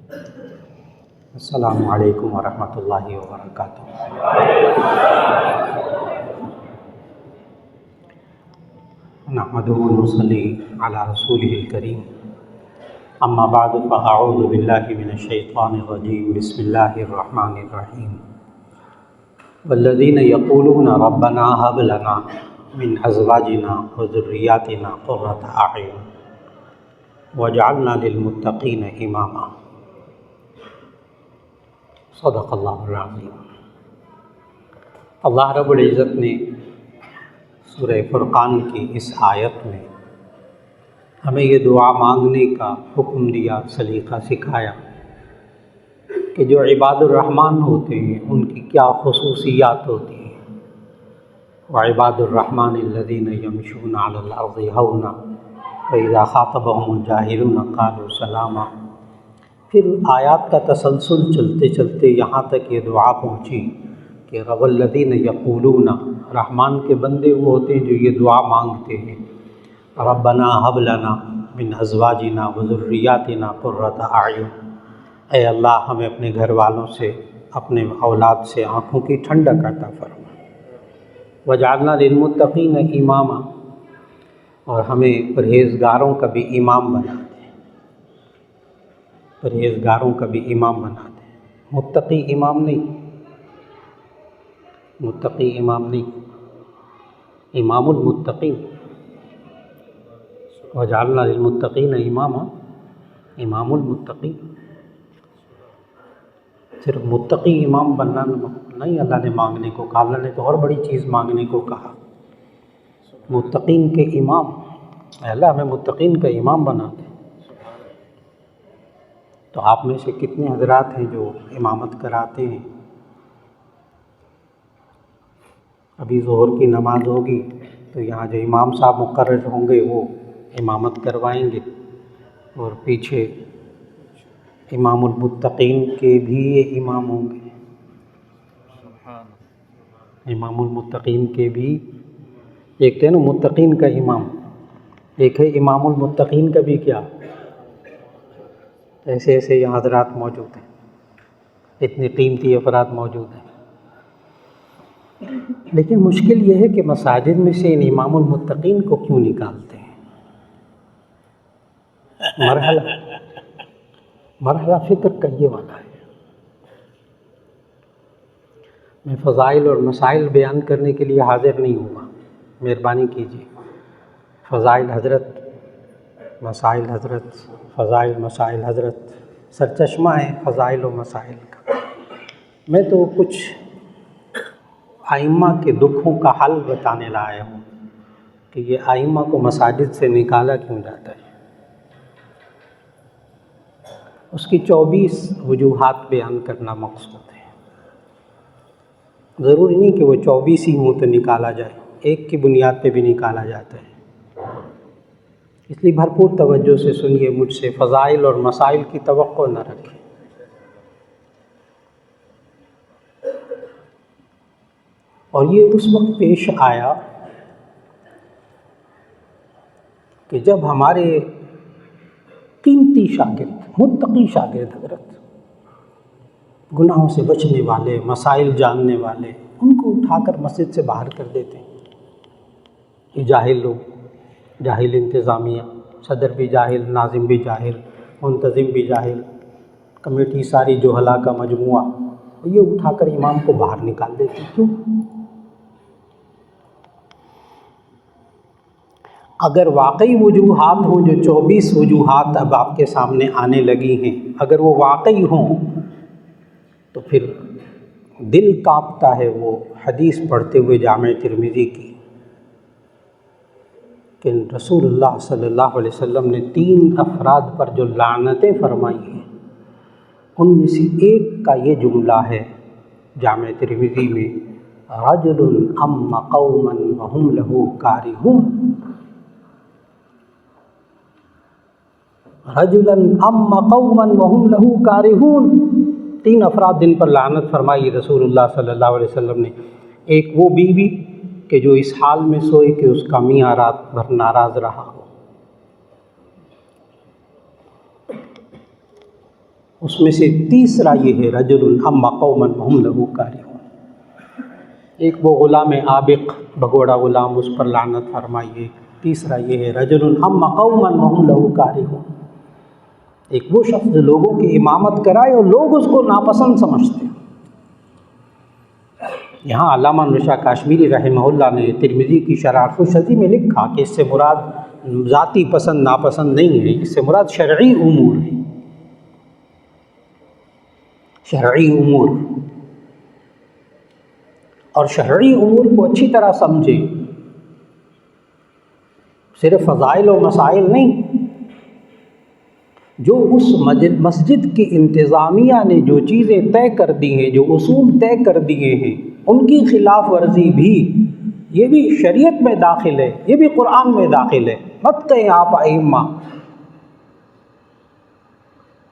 السلام علیکم ورحمۃ اللہ وبرکاتہ۔ نحمده ونصلي على رسوله الكريم، اما بعد فاعوذ باللہ من الشیطان الرجیم، بسم اللہ الرحمن الرحیم۔ والذین یقولون ربنا هب لنا من ازواجنا وذریاتنا قرۃ اعین واجعلنا للمتقین اماما۔ صدق اللہ العظیم۔ اللہ رب العزت نے سورہ فرقان کی اس آیت میں ہمیں یہ دعا مانگنے کا حکم دیا، سلیقہ سکھایا کہ جو عباد الرحمن ہوتے ہیں ان کی کیا خصوصیات ہوتی ہیں۔ وعباد الرحمن الذین یمشون علی الارض ہونا وَإِذَا خَاطَبَهُمُ الْجَاهِلُونَ قَالُوا سَلَامًا۔ پھر آیات کا تسلسل چلتے چلتے یہاں تک یہ دعا پہنچی کہ رب الذین یقولون، رحمان کے بندے وہ ہوتے ہیں جو یہ دعا مانگتے ہیں، ربنا ہب لنا من ازواجنا وذریاتنا قرۃ اعین، اے اللہ ہمیں اپنے گھر والوں سے، اپنے اولاد سے آنکھوں کی ٹھنڈک عطا فرما، وجعلنا للمتقین اماما، اور ہمیں پرہیزگاروں کا بھی امام بنا دے، پرہیزگاروں کا بھی امام بنا دے۔ متقی امام نہیں، متقی امام نہیں، امام المتقین۔ وجعلنا للمتقین اماما، امام المتقین۔ صرف متقی امام بننا نہیں اللہ نے مانگنے کو کہا، اللہ نے تو اور بڑی چیز مانگنے کو کہا، متقین کے امام۔ اے اللہ ہمیں متقین کا امام بنا دے۔ تو آپ میں سے کتنے حضرات ہیں جو امامت کراتے ہیں؟ ابھی ظہر کی نماز ہوگی تو یہاں جو امام صاحب مقرر ہوں گے وہ امامت کروائیں گے، اور پیچھے امام المتقین کے بھی یہ امام ہوں گے، امام المتقین کے بھی، ایک تھے نا متقین کا امام، ایک ہے امام المتقین کا بھی کیا، ایسے ایسے یہ حضرات موجود ہیں، اتنے قیمتی افراد موجود ہیں۔ لیکن مشکل یہ ہے کہ مساجد میں سے ان امام المتقین کو کیوں نکالتے ہیں؟ مرحلہ فکر کا یہ والا ہے۔ میں فضائل اور مسائل بیان کرنے کے لیے حاضر نہیں ہوں گا، مہربانی کیجیے۔ فضائل حضرت، مسائل حضرت، فضائل مسائل حضرت سرچشمہ ہے فضائل و مسائل کا۔ میں تو کچھ ائمہ کے دکھوں کا حل بتانے لایا ہوں کہ یہ ائمہ کو مساجد سے نکالا کیوں جاتا ہے۔ اس کی 24 وجوہات بیان کرنا مقصود ہے۔ ضروری نہیں کہ وہ 24 ہی ہوں تو نکالا جائے، ایک کی بنیاد پہ بھی نکالا جاتا ہے۔ اس لیے بھرپور توجہ سے سنیے مجھ سے، فضائل اور مسائل کی توقع نہ رکھیں۔ اور یہ اس وقت پیش آیا کہ جب ہمارے قیمتی شاگرد، متقی شاگرد حضرت، گناہوں سے بچنے والے، مسائل جاننے والے، ان کو اٹھا کر مسجد سے باہر کر دیتے ہیں۔ یہ جاہل لوگ، جاہل انتظامیہ، صدر بھی جاہل، ناظم بھی جاہل، منتظم بھی جاہل، کمیٹی ساری جہلا کا مجموعہ، یہ اٹھا کر امام کو باہر نکال دیتے ہیں۔ کیوں؟ اگر واقعی وجوہات ہوں، جو 24 وجوہات اب آپ کے سامنے آنے لگی ہیں، اگر وہ واقعی ہوں تو پھر دل کانپتا ہے وہ حدیث پڑھتے ہوئے جامع ترمذی کی کہ رسول اللہ صلی اللہ علیہ وسلم نے 3 افراد پر جو لعنتیں فرمائی ہیں، ان میں سے ایک کا یہ جملہ ہے جامع ترمذی میں، رجل اما قوما وهم له کارہون، رجلا اما قوما وهم له کارہون۔ 3 افراد جن پر لعنت فرمائی رسول اللہ صلی اللہ علیہ وسلم نے، ایک وہ بیوی کہ جو اس حال میں سوئے کہ اس کا میاں رات بھر ناراض رہا ہو، اس میں سے تیسرا یہ ہے رجل ہم قوما وہم لہ کارہون۔ ایک وہ غلام عابق بگوڑا غلام، اس پر لعنت فرمائیے۔ تیسرا یہ ہے رجل ہم قوما وہم لہ کارہون، ایک وہ شخص جو لوگوں کی امامت کرائے اور لوگ اس کو ناپسند سمجھتے ہیں۔ یہاں علامہ نشا کاشمیری رحمہ اللہ نے ترمذی کی شرح الشذی میں لکھا کہ اس سے مراد ذاتی پسند ناپسند نہیں ہے، اس سے مراد شرعی امور ہے، شرعی امور، اور شرعی امور کو اچھی طرح سمجھے، صرف فضائل و مسائل نہیں۔ جو اس مسجد کی انتظامیہ نے جو چیزیں طے کر دی ہیں، جو اصول طے کر دیے ہیں، ان کی خلاف ورزی بھی، یہ بھی شریعت میں داخل ہے، یہ بھی قرآن میں داخل ہے۔ مت کہیں آپ ائمہ،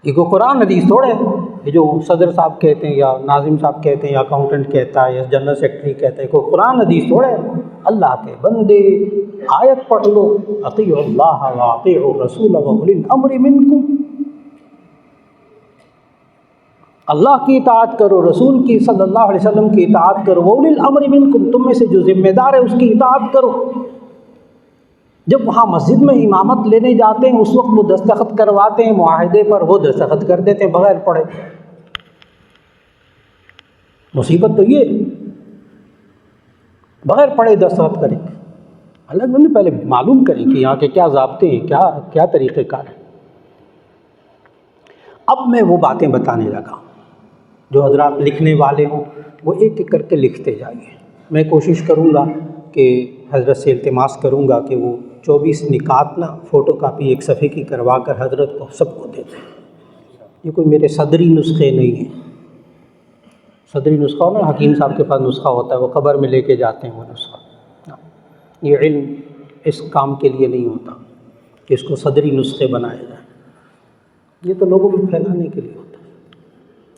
یہ کوئی قرآن حدیث تھوڑے ہے، یہ جو صدر صاحب کہتے ہیں یا ناظم صاحب کہتے ہیں یا اکاؤنٹنٹ کہتا ہے یا جنرل سیکرٹری کہتا ہے، کوئی قرآن حدیث تھوڑے ہے۔ اللہ کے بندے آیت پڑھ لو، اطیعوا اللہ واطیعوا الرسول واولی الامر منکم، اللہ کی اطاعت کرو، رسول کی صلی اللہ علیہ وسلم کی اطاعت کرو، واولی الامر منکم، تم میں سے جو ذمہ دار ہے اس کی اطاعت کرو۔ جب وہاں مسجد میں امامت لینے جاتے ہیں اس وقت وہ دستخط کرواتے ہیں معاہدے پر، وہ دستخط کر دیتے ہیں بغیر پڑھے۔ مصیبت تو یہ بغیر پڑھے دستخط کریں، الگ نہیں، پہلے معلوم کریں کہ یہاں کے کیا ضابطے ہیں، کیا طریقہ کار ہے۔ اب میں وہ باتیں بتانے لگا، جو حضرات لکھنے والے ہوں وہ ایک ایک کر کے لکھتے جائیے۔ میں کوشش کروں گا کہ حضرت سے التماس کروں گا کہ وہ 24 نکات نا فوٹو کاپی ایک صفحے کی کروا کر حضرت کو سب کو دے دیں۔ یہ کوئی میرے صدری نسخے نہیں ہیں، صدری نسخہ نا حکیم صاحب کے پاس نسخہ ہوتا ہے، وہ قبر میں لے کے جاتے ہیں وہ نسخہ۔ یہ علم اس کام کے لیے نہیں ہوتا کہ اس کو صدری نسخے بنایا جائے، یہ تو لوگوں میں پھیلانے کے لیے ہوتا ہے۔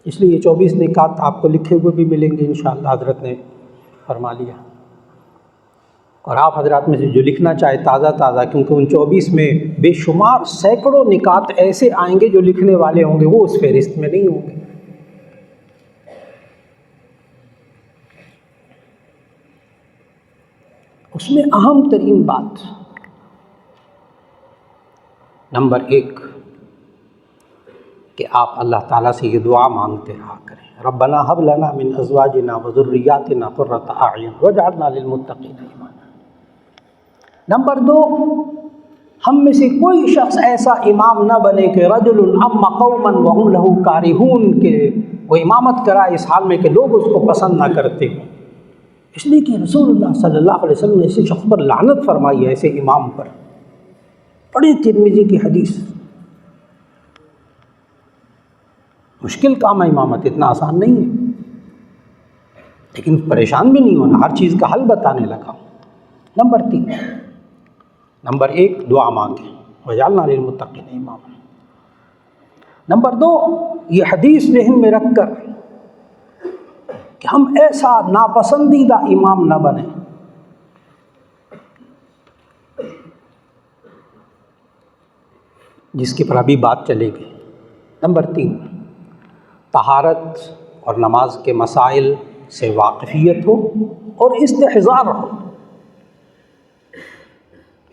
اس لیے یہ 24 نکات آپ کو لکھے ہوئے بھی ملیں گے انشاءاللہ، حضرت نے فرما لیا۔ اور آپ حضرات میں سے جو لکھنا چاہے تازہ تازہ، کیونکہ ان 24 میں بے شمار سینکڑوں نکات ایسے آئیں گے جو لکھنے والے ہوں گے وہ اس فہرست میں نہیں ہوں گے۔ اس میں اہم ترین بات نمبر 1 کہ آپ اللہ تعالیٰ سے یہ دعا مانگتے رہا کریں، ربنا هب لنا من ازواجنا وذریاتنا قرۃ اعین واجعلنا للمتقین اماما۔ نمبر 2، ہم میں سے کوئی شخص ایسا امام نہ بنے کہ رجل اما قوما وهم له کارہون، کہ وہ امامت کرائے اس حال میں کہ لوگ اس کو پسند نہ کرتے ہوں، اس لیے کہ رسول اللہ صلی اللہ علیہ وسلم نے ایسے شخص پر لعنت فرمائی ہے، ایسے امام پر۔ پڑھی ترمذی کی حدیث۔ مشکل کام ہے امامت، اتنا آسان نہیں ہے، لیکن پریشان بھی نہیں ہونا، ہر چیز کا حل بتانے لگا۔ نمبر 3، نمبر 1 دعا مانگیں، وجعلنا للمتقین اماما۔ نمبر 2، یہ حدیث ذہن میں رکھ کر کہ ہم ایسا ناپسندیدہ امام نہ بنیں جس کی پر ابھی بات چلے گی۔ نمبر 3، طہارت اور نماز کے مسائل سے واقفیت ہو اور استحضار ہو۔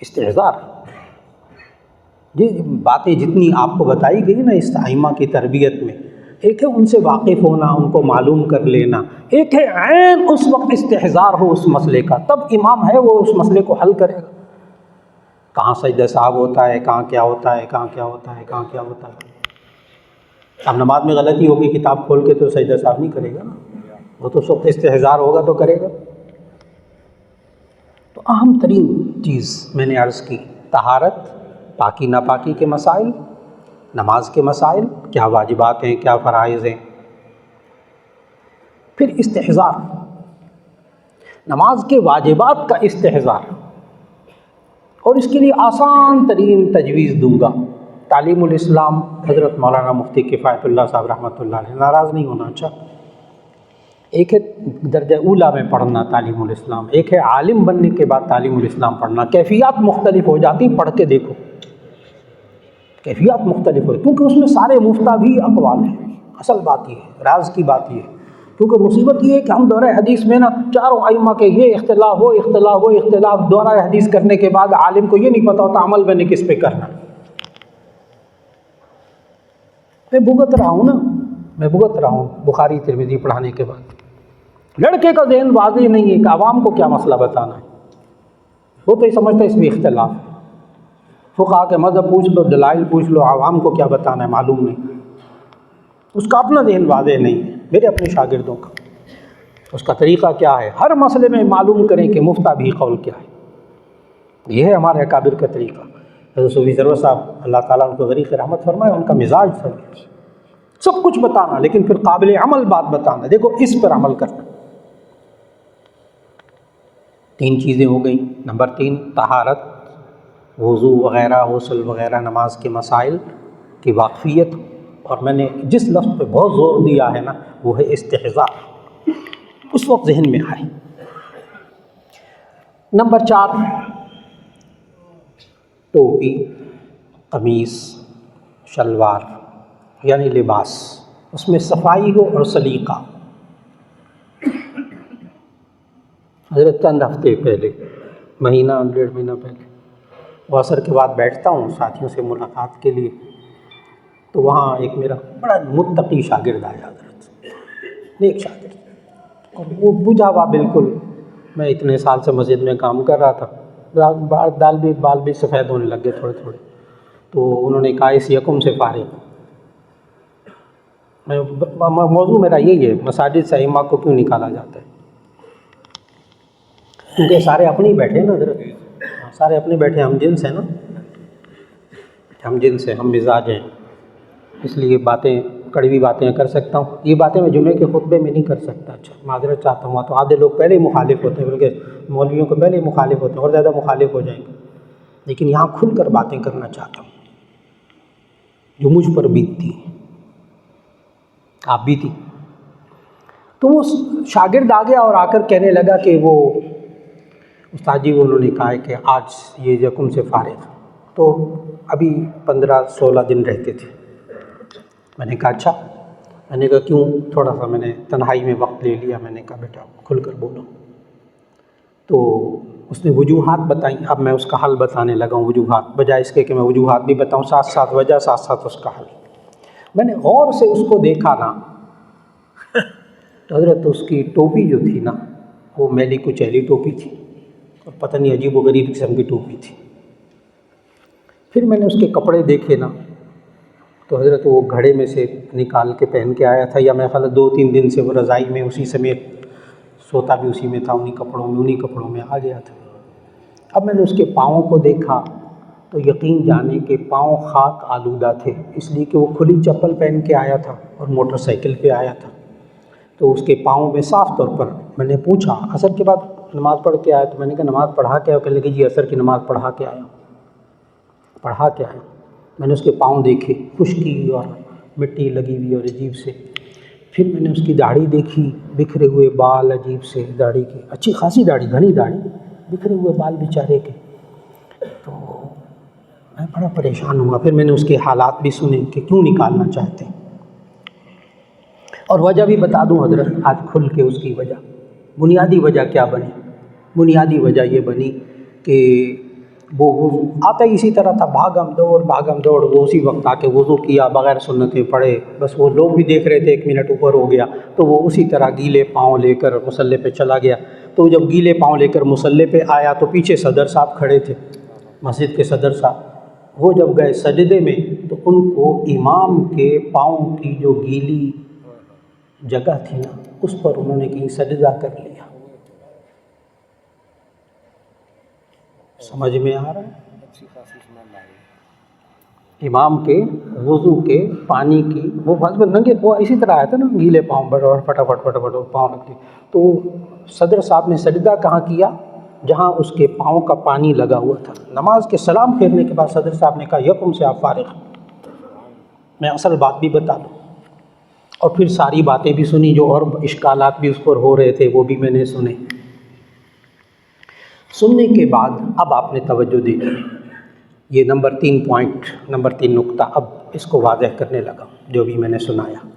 استحضار، جی باتیں جتنی آپ کو بتائی گئی نا اس ائمہ کی تربیت میں، ایک ہے ان سے واقف ہونا، ان کو معلوم کر لینا، ایک ہے عین اس وقت استحضار ہو اس مسئلے کا، تب امام ہے وہ اس مسئلے کو حل کرے گا۔ کہاں سجدہ صاحب ہوتا ہے، کہاں کیا ہوتا ہے، کہاں کیا ہوتا ہے، کہاں کیا ہوتا ہے۔ اب نماز میں غلطی ہوگی، کتاب کھول کے تو سجدہ صاحب نہیں کرے گا نا، وہ تو اس وقت استحضار ہوگا تو کرے گا۔ تو اہم ترین چیز میں نے عرض کی، طہارت، پاکی ناپاکی کے مسائل، نماز کے مسائل، کیا واجبات ہیں، کیا فرائض ہیں، پھر استحضار، نماز کے واجبات کا استحضار، اور اس کے لیے آسان ترین تجویز دوں گا۔ تعلیم الاسلام حضرت مولانا مفتی کفایت اللہ صاحب رحمۃ اللہ علیہ، ناراض نہیں ہونا، اچھا، ایک ہے درجہ اولیٰ میں پڑھنا تعلیم الاسلام، ایک ہے عالم بننے کے بعد تعلیم الاسلام پڑھنا، کیفیات مختلف ہو جاتی، پڑھ کے دیکھو۔ کیفیات مختلف ہوئی، کیونکہ اس میں سارے مفتابی اقوال ہیں. اصل بات یہ ہے، راز کی بات یہ ہے، کیونکہ مصیبت یہ ہے کہ ہم دورہ حدیث میں نا چاروں ائمہ کے یہ اختلاف وہ اختلاف وہ اختلاف، دورہ حدیث کرنے کے بعد عالم کو یہ نہیں پتہ ہوتا عمل میں نے کس پہ کرنا. میں بھگت رہا ہوں بخاری ترمذی پڑھانے کے بعد. لڑکے کا ذہن واضح نہیں ہے کہ عوام کو کیا مسئلہ بتانا ہے، وہ تو یہ سمجھتا ہے اس میں اختلاف. فقہا کے مذہب پوچھ لو، دلائل پوچھ لو، عوام کو کیا بتانا ہے معلوم نہیں. اس کا اپنا ذہن واضح نہیں ہے. میرے اپنے شاگردوں کا اس کا طریقہ کیا ہے، ہر مسئلے میں معلوم کریں کہ مفتہ بھی قول کیا ہے. یہ ہے ہمارے اکابر کا طریقہ. حضرت صوفی سرور صاحب اللہ تعالیٰ ان کو غریق رحمت فرمائے، ان کا مزاج تھا سب کچھ بتانا لیکن پھر قابل عمل بات بتانا. دیکھو اس پر عمل کرنا. 3 چیزیں ہو گئیں. نمبر 3 طہارت، وضو وغیرہ، غسل وغیرہ، نماز کے مسائل کی واقفیت. اور میں نے جس لفظ پہ بہت زور دیا ہے نا وہ ہے استحضاء، اس وقت ذہن میں آئے. نمبر 4 ٹوپی، قمیص، شلوار یعنی لباس، اس میں صفائی ہو اور سلیقہ. حضرت چند ہفتے پہلے، مہینہ 1.5 مہینہ پہلے، وہ عصر کے بعد بیٹھتا ہوں ساتھیوں سے ملاقات کے لیے، تو وہاں ایک میرا بڑا متقی شاگرد آیا، حضرت نیک شاگرد، اور وہ بجھا ہوا بالکل. میں اتنے سال سے مسجد میں کام کر رہا تھا، بال بھی سفید ہونے لگ گئے تھوڑے تھوڑے. تو انہوں نے کہا اس یکم سے فارغ. موضوع میرا یہی ہے، مساجد سے ائمہ کو کیوں نکالا جاتا ہے؟ کیونکہ سارے اپنے ہی بیٹھے ہیں نا حضرت، سارے اپنے بیٹھے، ہم جنس ہیں نا، ہم جنس ہیں، ہم مزاج ہیں، اس لیے باتیں کڑوی باتیں کر سکتا ہوں. یہ باتیں میں جمعے کے خطبے میں نہیں کر سکتا. اچھا معذرت چاہتا ہوں. تو آدھے لوگ پہلے ہی مخالف ہوتے ہیں، بلکہ مولویوں کو پہلے ہی مخالف ہوتے ہیں اور زیادہ مخالف ہو جائیں گے. لیکن یہاں کھل کر باتیں کرنا چاہتا ہوں جو مجھ پر بیتتی ہیں، آپ بھی تھی. تو وہ شاگرد آ گیا اور آ کر کہنے لگا کہ وہ استاد جی انہوں نے کہا ہے کہ آج یہ یکم سے فارغ. تو ابھی 15-16 دن رہتے تھے. میں نے کہا اچھا. میں نے کہا کیوں؟ تھوڑا سا میں نے تنہائی میں وقت لے لیا. میں نے کہا بیٹا کھل کر بولو. تو اس نے وجوہات بتائیں. اب میں اس کا حل بتانے لگا ہوں. وجوہات بجائے اس کے کہ میں وجوہات بھی بتاؤں، ساتھ ساتھ وجہ، ساتھ ساتھ اس کا حل. میں نے غور سے اس کو دیکھا نا تو حضرت اس کی ٹوپی جو تھی نا وہ میلی کچیلی ٹوپی تھی، اور پتہ نہیں عجیب و غریب قسم کی ٹوپی تھی. پھر میں نے اس کے کپڑے دیکھے نا تو حضرت وہ گھڑے میں سے نکال کے پہن کے آیا تھا، یا میں خیال 2-3 دن سے وہ رضائی میں اسی سمیت سوتا بھی اسی میں تھا، انہی کپڑوں میں آ گیا تھا. اب میں نے اس کے پاؤں کو دیکھا تو یقین جانے کہ پاؤں خاک آلودہ تھے، اس لیے کہ وہ کھلی چپل پہن کے آیا تھا اور موٹر سائیکل پہ آیا تھا. تو اس کے پاؤں میں صاف طور پر میں نے پوچھا، عصر کے بعد نماز پڑھ کے آیا، تو میں نے کہا نماز پڑھا کے آیا؟ کہنے لگے جی عصر کی نماز پڑھا کے آیا. میں نے اس کے پاؤں دیکھے، خشکی اور مٹی لگی ہوئی اور عجیب سے. پھر میں نے اس کی داڑھی دیکھی، بکھرے ہوئے بال عجیب سے داڑھی کے، اچھی خاصی داڑھی، گھنی داڑھی، بکھرے ہوئے بال بیچارے کے. تو میں بڑا پریشان ہوا. پھر میں نے اس کے حالات بھی سنے کہ کیوں نکالنا چاہتے ہیں، اور وجہ بھی بتا دوں حضرت آج کھل کے. اس کی وجہ، بنیادی وجہ کیا بنی؟ بنیادی وجہ یہ بنی کہ وہ وضو آتا ہی اسی طرح تھا، بھاگم دوڑ. وہ اسی وقت آ کے وضو کیا، بغیر سنتیں پڑھے، بس وہ لوگ بھی دیکھ رہے تھے، 1 منٹ اوپر ہو گیا تو وہ اسی طرح گیلے پاؤں لے کر مصلی پہ چلا گیا. تو جب گیلے پاؤں لے کر مصلی پہ آیا تو پیچھے صدر صاحب کھڑے تھے، مسجد کے صدر صاحب. وہ جب گئے سجدے میں تو ان کو امام کے پاؤں کی جو گیلی جگہ تھی نا اس پر انہوں نے کہیں سجدہ کر لیا. سمجھ میں آ رہا ہے؟ امام کے وضو کے پانی کی وہ ننگے وہ اسی طرح آیا تھا نا، گیلے پاؤں اور فٹافٹ پاؤں رکھتے. تو صدر صاحب نے سجدہ کہاں کیا؟ جہاں اس کے پاؤں کا پانی لگا ہوا تھا. نماز کے سلام پھیرنے کے بعد صدر صاحب نے کہا یکم سے آپ فارغ. میں اصل بات بھی بتا دوں، اور پھر ساری باتیں بھی سنی، جو اور اشکالات بھی اس پر ہو رہے تھے وہ بھی میں نے سنے. سننے کے بعد اب آپ نے توجہ دی. یہ نمبر 3 پوائنٹ، نمبر 3 نقطہ اب اس کو واضح کرنے لگا جو بھی میں نے سنایا۔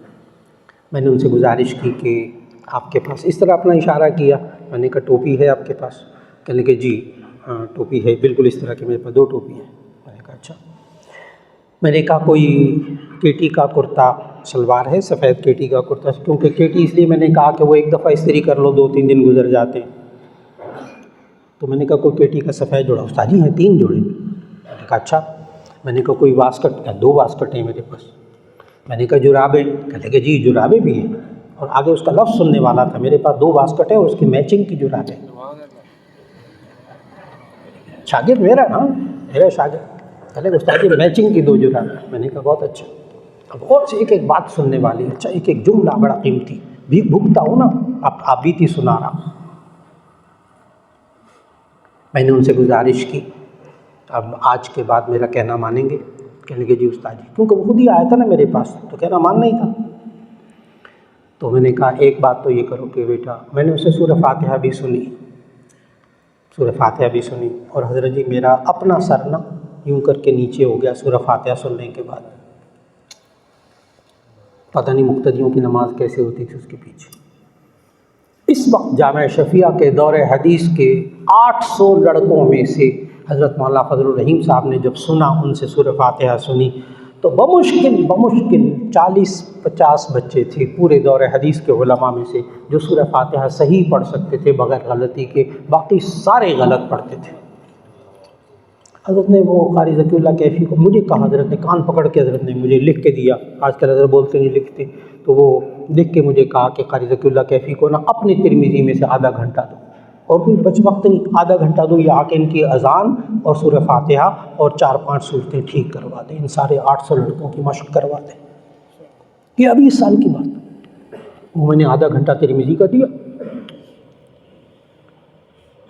میں نے ان سے گزارش کی کہ آپ کے پاس، اس طرح اپنا اشارہ کیا، میں نے کہا ٹوپی ہے آپ کے پاس؟ کہنے کہ جی ٹوپی ہے، بالکل اس طرح کی میرے پاس 2 ٹوپی ہیں۔ میں نے کہا اچھا۔ میں نے کہا کوئی کیٹی کا کرتا شلوار ہے، سفید کیٹی کا کرتا؟ کیونکہ کیٹی اس لیے میں نے کہا کہ وہ ایک دفعہ استری کر لو 2-3 دن گزر جاتے ہیں، تو میں نے کہا کوئی کیٹی کا سفید جوڑا؟ استاد جی ہیں 3 جوڑے۔ میں نے کہا اچھا۔ میں نے کہا کوئی واسکٹ؟ 2 واسکٹ ہیں میرے پاس۔ میں نے کہا جرابیں؟ کہتے کہ جی جرابیں بھی ہیں، اور آگے اس کا لفظ سننے والا تھا، میرے پاس 2 واسکٹ ہیں اور اس کی میچنگ کی جرابیں۔ شاگرد میرا نا، میرا شاگرد، کہتے کہ استاد جی میچنگ کی 2 جرابیں۔ میں نے کہا بہت اچھا۔ اب اور سے ایک بات سننے والی، اچھا ایک جملہ بڑا قیمتی، بھی بھگتا ہوں نا، آپ بھی تھی سنا رہا ہوں۔ میں نے ان سے گزارش کی اب آج کے بعد میرا کہنا مانیں گے؟ کہنے لگے جی استاد جی، کیونکہ وہ خود ہی آیا تھا نا میرے پاس، تو کہنا ماننا ہی تھا۔ تو میں نے کہا ایک بات تو یہ کرو کہ بیٹا، میں نے اسے سورہ فاتحہ بھی سنی، سورہ فاتحہ بھی سنی، اور حضرت جی میرا اپنا سر نا یوں کر کے نیچے ہو گیا سورہ فاتحہ سننے کے بعد۔ پتہ نہیں مقتدیوں کی نماز کیسے ہوتی تھی اس کے پیچھے۔ اس وقت جامعہ شفیعہ کے دور حدیث کے 800 لڑکوں میں سے حضرت مولانا فضل الرحیم صاحب نے جب سنا، ان سے سورہ فاتحہ سنی، تو بمشکل 40-50 بچے تھے پورے دور حدیث کے علماء میں سے جو سورہ فاتحہ صحیح پڑھ سکتے تھے بغیر غلطی کے، باقی سارے غلط پڑھتے تھے۔ حضرت نے وہ قاری ذکی اللہ کیفی کو مجھے کہا، حضرت نے کان پکڑ کے حضرت نے مجھے لکھ کے دیا، آج کل حضرت بولتے نہیں لکھتے، تو وہ لکھ کے مجھے کہا کہ قاری ذکی اللہ کیفی کو نا اپنی ترمذی میں سے آدھا گھنٹہ دو، اور کوئی بچ وقت نہیں، آدھا گھنٹہ دو، یہ آ کے ان کی اذان اور سورہ فاتحہ اور 4-5 صورتیں ٹھیک کروا دیں، ان سارے 800 لڑکوں کی مشق کروا دیں۔ یہ ابھی اس سال کی بات، وہ میں نے آدھا گھنٹہ ترمذی کا دیا۔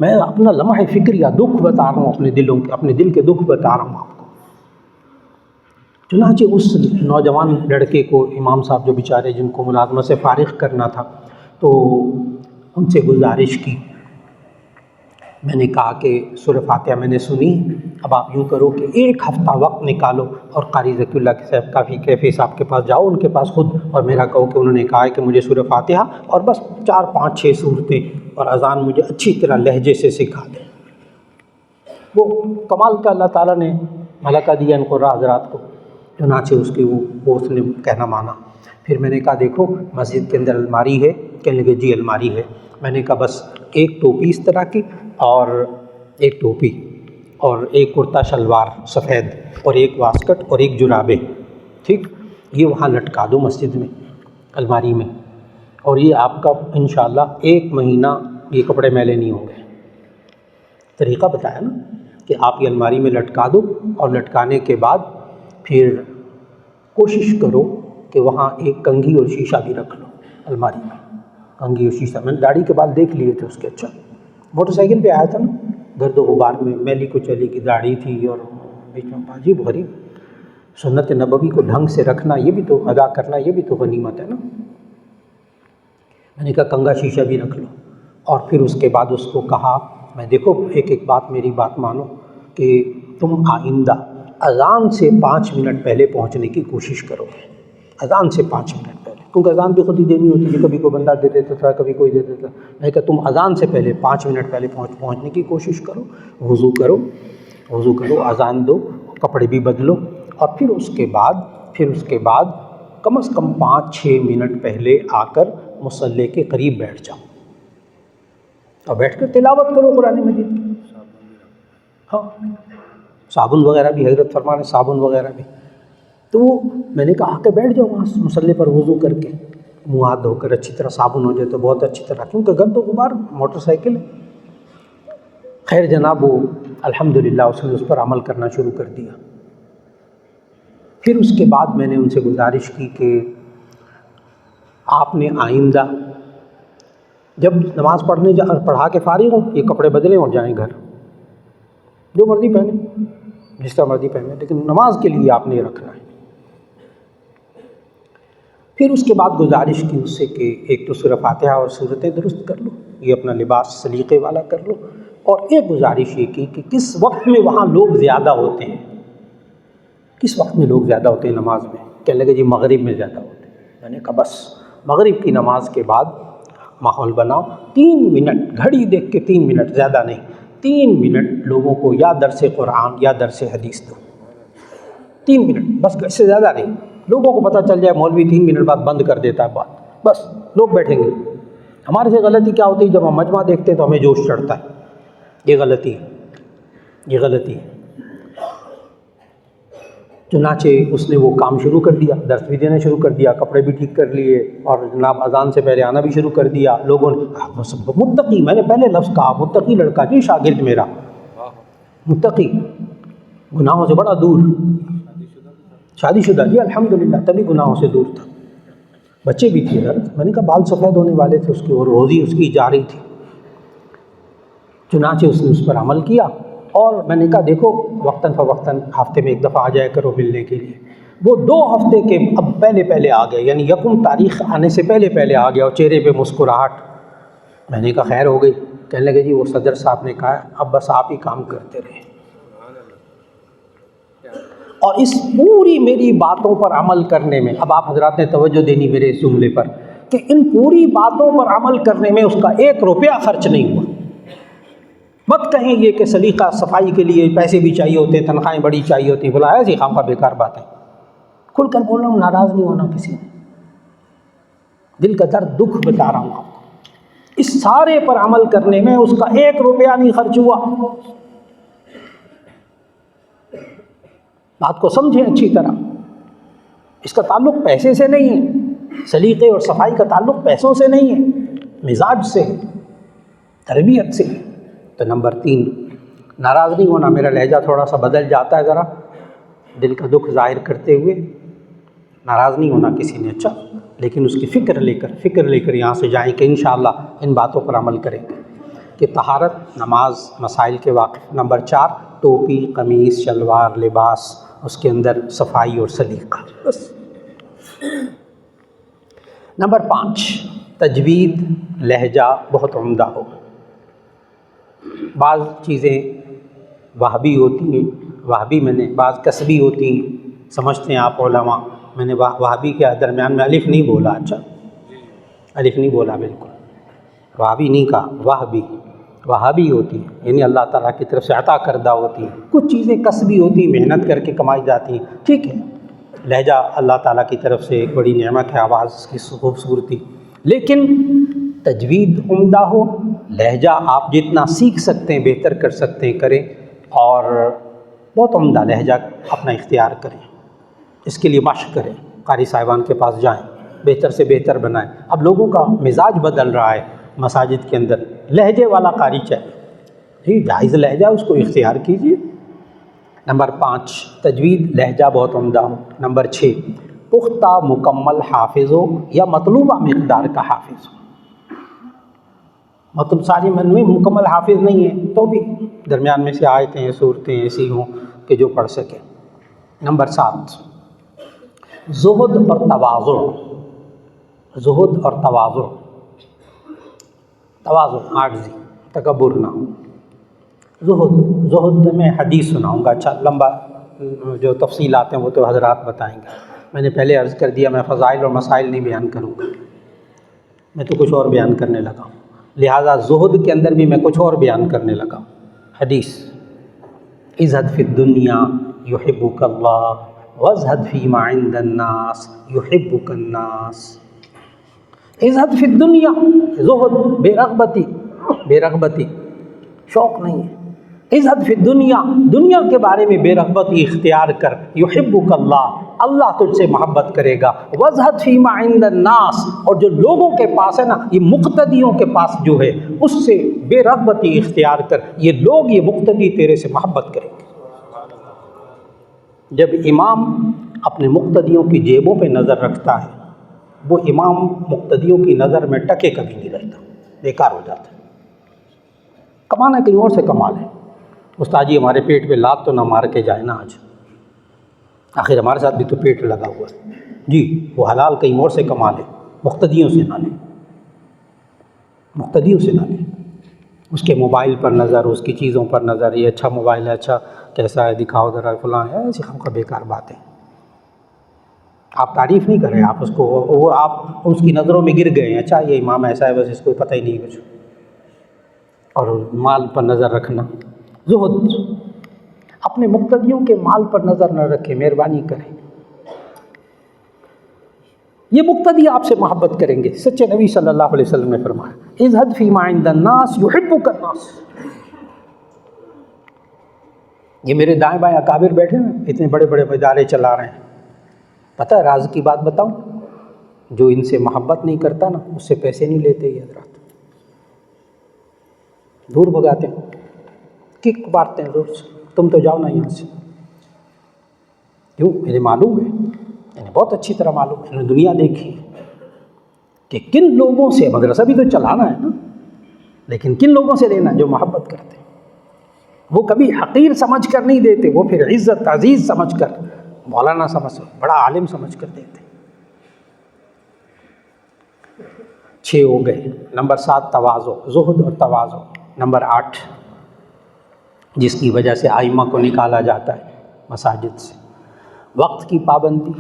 میں اپنا لمحہ فکریہ دکھ بتا رہا ہوں، اپنے دل کے دکھ بتا رہا ہوں آپ کو۔ چنانچہ اس نوجوان لڑکے کو امام صاحب جو بیچارے جن کو ملازمت سے فارغ کرنا تھا، تو ان سے گزارش کی، میں نے کہا کہ سورہ فاتحہ میں نے سنی، اب آپ یوں کرو کہ 1 ہفتہ وقت نکالو اور قاری ذکی اللہ صاحب کافی کیفی صاحب کے پاس جاؤ، ان کے پاس خود، اور میرا کہو کہ انہوں نے کہا ہے کہ مجھے سورہ فاتحہ اور بس 4-5-6 صورتیں اور اذان مجھے اچھی طرح لہجے سے سکھا دیں۔ وہ کمال کا اللہ تعالیٰ نے ملکہ دیا ان قراء حضرات کو، چنانچہ اس نے کہنا مانا۔ پھر میں نے کہا دیکھو مسجد کے اندر الماری ہے؟ کہنے لگے جی الماری ہے۔ میں نے کہا بس 1 ٹوپی اس طرح کی، اور 1 ٹوپی اور 1 کرتا شلوار سفید، اور 1 واسکٹ اور 1 جرابیں، ٹھیک، یہ وہاں لٹکا دو مسجد میں الماری میں، اور یہ آپ کا انشاءاللہ 1 مہینہ یہ کپڑے میلے نہیں ہوں گے۔ طریقہ بتایا نا کہ آپ یہ الماری میں لٹکا دو، اور لٹکانے کے بعد پھر کوشش کرو کہ وہاں 1 کنگھی اور شیشہ بھی رکھ لو الماری میں، کنگھی اور شیشہ۔ میں نے داڑھی کے بال دیکھ لیے تھے اس کے، اچھا موٹر سائیکل پہ آیا تھا نا، گرد و غبار میں میلی کو چلی کی داڑھی تھی، اور بیچ میں عجیب غریب۔ سنت نبوی کو ڈھنگ سے رکھنا، یہ بھی تو ادا کرنا، یہ بھی تو غنیمت ہے نا۔ میں نے کہا کنگھا شیشہ بھی رکھ لو، اور پھر اس کے بعد اس کو کہا میں دیکھو ایک بات میری بات مانو کہ تم آئندہ اذان سے 5 منٹ پہلے پہنچنے کی کوشش کرو گے، اذان سے 5 منٹ پہلے، کیونکہ اذان بھی خود ہی دینی ہوتی ہے، کبھی کوئی بندہ دے دیتا تھا، کبھی کوئی دے دیتا تھا۔ میں کہا تم اذان سے پہلے 5 منٹ پہلے پہنچنے کی کوشش کرو، وضو کرو، اذان دو، کپڑے بھی بدلو، اور پھر اس کے بعد کم از کم 5-6 منٹ پہلے آ کر مصلی کے قریب بیٹھ جاؤ، اور بیٹھ کر تلاوت کرو قرآن مجید کی۔ ہاں صابن وغیرہ بھی حضرت فرمانے، صابن وغیرہ بھی۔ تو میں نے کہا آ کے بیٹھ جاؤ وہاں مصلی پر وضو کر کے، منہ ہاتھ دھو کر اچھی طرح صابن ہو جائے تو بہت اچھی طرح، کیونکہ گرد و غبار موٹر سائیکل ہے۔ خیر جناب، وہ الحمدللہ اس نے اس پر عمل کرنا شروع کر دیا۔ پھر اس کے بعد میں نے ان سے گزارش کی کہ آپ نے آئندہ جب نماز پڑھا کے فارغ ہوں یہ کپڑے بدلیں اور جائیں گھر، جو مرضی پہنیں، جس طرح مرضی پہنیں، لیکن نماز کے لیے آپ نے یہ رکھنا ہے۔ پھر اس کے بعد گزارش کی اس سے کہ ایک تو سورہ فاتحہ اور صورتیں درست کر لو، یہ اپنا لباس سلیقے والا کر لو، اور ایک گزارش یہ کی کہ کس وقت میں وہاں لوگ زیادہ ہوتے ہیں، کس وقت میں لوگ زیادہ ہوتے ہیں نماز میں؟ کہنے لگے جی مغرب میں زیادہ ہوتے ہیں۔ میں نے کہا بس مغرب کی نماز کے بعد ماحول بناؤ، 3 منٹ گھڑی دیکھ کے، 3 منٹ زیادہ نہیں، 3 منٹ لوگوں کو یا درس قرآن یا درس حدیث دو، 3 منٹ بس، اس سے زیادہ نہیں۔ لوگوں کو پتہ چل جائے مولوی 3 منٹ بعد بند کر دیتا ہے بات، بس لوگ بیٹھیں گے۔ ہمارے سے غلطی کیا ہوتی ہے؟ جب ہم مجمع دیکھتے ہیں تو ہمیں جوش چڑھتا ہے، یہ غلطی ہے، یہ غلطی ہے۔ چنانچہ اس نے وہ کام شروع کر دیا، درس بھی دینا شروع کر دیا، کپڑے بھی ٹھیک کر لیے، اور جناب اذان سے پہلے آنا بھی شروع کر دیا۔ لوگوں نے متقی، میں نے پہلے لفظ کہا متقی لڑکا جی شاگرد میرا، متقی، گناہوں سے بڑا دور، شادی شدہ جی الحمدللہ، تبھی گناہوں سے دور تھا، بچے بھی تھے۔ میں نے کہا بال سفید ہونے والے تھے اس کے، اور روزی اس کی جا رہی تھی۔ چنانچہ اس نے اس پر عمل کیا، اور میں نے کہا دیکھو وقتاً فوقتاً ہفتے میں 1 دفعہ آ جایا کرو ملنے کے لیے۔ وہ 2 ہفتے کے اب پہلے آ گئے، یعنی 1 تاریخ آنے سے پہلے آ گیا، اور چہرے پہ مسکراہٹ۔ میں نے کہا خیر ہو گئی۔ کہنے لگے جی وہ صدر صاحب نے کہا اب بس آپ ہی کام کرتے رہیں، اور اس پوری میری باتوں پر عمل کرنے میں، اب آپ حضرات نے توجہ دینی میرے اس جملے پر، کہ ان پوری باتوں پر عمل کرنے میں اس کا 1 روپیہ خرچ نہیں ہوا۔ مت کہیں یہ کہ سلیقہ صفائی کے لیے پیسے بھی چاہیے ہوتے ہیں، تنخواہیں بڑی چاہیے ہوتی ہیں، بولا ایسی خامخواہ بیکار باتیں۔ کھل کر بول رہا ہوں، ناراض نہیں ہونا کسی نے، دل کا درد دکھ بتا رہا ہوں آپ کو۔ اس سارے پر عمل کرنے میں اس کا 1 روپیہ نہیں خرچ ہوا۔ بات کو سمجھیں اچھی طرح، اس کا تعلق پیسے سے نہیں ہے، سلیقے اور صفائی کا تعلق پیسوں سے نہیں ہے، مزاج سے، تربیت سے۔ تو نمبر 3، ناراض نہیں ہونا۔ میرا لہجہ تھوڑا سا بدل جاتا ہے ذرا، دل کا دکھ ظاہر کرتے ہوئے، ناراض نہیں ہونا کسی نے، اچھا، لیکن اس کی فکر لے کر یہاں سے جائیں کہ انشاءاللہ ان باتوں پر عمل کریں گے کہ طہارت، نماز، مسائل کے واقف۔ نمبر 4، ٹوپی، قمیص، شلوار، لباس، اس کے اندر صفائی اور سلیقہ، بس۔ نمبر 5، تجوید، لہجہ بہت عمدہ ہو۔ بعض چیزیں وہابی ہوتی ہیں، وہابی میں نے بعض کسبی ہوتی ہیں، سمجھتے ہیں آپ علماء، میں نے وہابی کے درمیان میں الف نہیں بولا، اچھا الف نہیں بولا، بالکل وہابی نہیں کہا، وہابی ہوتی ہیں، یعنی اللہ تعالیٰ کی طرف سے عطا کردہ ہوتی ہیں۔ کچھ چیزیں کسبی ہوتی ہیں، محنت کر کے کمائی جاتی ہیں، ٹھیک ہے، لہجہ اللہ تعالیٰ کی طرف سے ایک بڑی نعمت ہے، آواز کی خوبصورتی، لیکن تجوید عمدہ ہو، لہجہ آپ جتنا سیکھ سکتے ہیں بہتر کر سکتے ہیں کریں، اور بہت عمدہ لہجہ اپنا اختیار کریں، اس کے لیے مشق کریں، قاری صاحبان کے پاس جائیں، بہتر سے بہتر بنائیں۔ اب لوگوں کا مزاج بدل رہا ہے، مساجد کے اندر لہجے والا قاری چاہیے، جی جائز لہجہ اس کو اختیار کیجیے۔ نمبر 5، تجوید، لہجہ بہت عمدہ ہو۔ نمبر 6، پختہ مکمل حافظ ہو یا مطلوبہ مقدار کا حافظ ہو، مطلب ساری من میں مکمل حافظ نہیں ہے تو بھی درمیان میں سے آیتیں صورتیں ایسی ہوں کہ جو پڑھ سکے۔ نمبر 7، زہد اور تواضع، زہد اور تواضع، عاجزی، تکبر نہ ہو۔ زہد میں حدیث سناؤں گا، اچھا لمبا جو تفصیلات ہیں وہ تو حضرات بتائیں گے، میں نے پہلے عرض کر دیا میں فضائل اور مسائل نہیں بیان کروں گا، میں تو کچھ اور بیان کرنے لگا ہوں، لہٰذا زہد کے اندر بھی میں کچھ اور بیان کرنے لگا ہوں۔ حدیث، ازہد فی الدنیا یحبک اللہ وازہد فیما عند الناس یحبک الناس۔ ازہد فی الدنیا، زہد بے رغبتی، شوق نہیں ہے۔ ازہد فی الدنیا، دنیا کے بارے میں بے رغبتی اختیار کر، یحبک اللہ، اللہ تجھ سے محبت کرے گا۔ وازہد فیما عند الناس، اور جو لوگوں کے پاس ہے نا، یہ مقتدیوں کے پاس جو ہے اس سے بے رغبتی اختیار کر، یہ لوگ، یہ مقتدی تیرے سے محبت کریں گے۔ جب امام اپنے مقتدیوں کی جیبوں پہ نظر رکھتا ہے، وہ امام مقتدیوں کی نظر میں ٹکے کبھی نہیں رہتا، بیکار ہو جاتا ہے۔ کمانا کہیں اور سے کما لیں، استاد جی ہمارے پیٹ پہ لات تو نہ مار کے جائے نا آج، آخر ہمارے ساتھ بھی تو پیٹ لگا ہوا ہے جی، وہ حلال کہیں اور سے کما لے، مقتدیوں سے نہ لے، مقتدیوں سے نہ لے۔ اس کے موبائل پر نظر، اس کی چیزوں پر نظر، یہ اچھا موبائل ہے، اچھا کیسا ہے دکھاؤ ذرا فلاں ہے، ایسی ہم کا بیکار باتیں. آپ تعریف نہیں کر رہے، آپ اس کو وہ آپ اس کی نظروں میں گر گئے ہیں، اچھا یہ امام ایسا ہے بس اس کو پتہ ہی نہیں کچھ. اور مال پر نظر رکھنا، زہد. اپنے مقتدیوں کے مال پر نظر نہ رکھیں، مہربانی کریں. یہ مقتدی آپ سے محبت کریں گے. سچے نبی صلی اللہ علیہ وسلم نے فرمایا اذھب فیما عند الناس یحبک الناس. یہ میرے دائیں بائیں اکابر بیٹھے ہیں، اتنے بڑے بڑے ادارے چلا رہے ہیں. پتہ ہے راز کی بات بتاؤں، جو ان سے محبت نہیں کرتا نا اس سے پیسے نہیں لیتے یہ حضرات، دور بھگاتے ہیں، کک مارتے ہیں زور سے، تم تو جاؤ نا یہاں سے. کیوں؟ انہیں معلوم ہے، انہیں بہت اچھی طرح معلوم ہے، انہیں دنیا دیکھی کہ کن لوگوں سے مدرسہ بھی تو چلانا ہے نا، لیکن کن لوگوں سے لینا جو محبت کرتے ہیں. وہ کبھی حقیر سمجھ کر نہیں دیتے، وہ پھر عزت عزیز سمجھ کر، مولانا سمجھ کر، بڑا عالم سمجھ کر دیتے. 6 ہو گئے. نمبر 7 تواضع، زہد اور تواضع. نمبر 8 جس کی وجہ سے ائمہ کو نکالا جاتا ہے مساجد سے، وقت کی پابندی،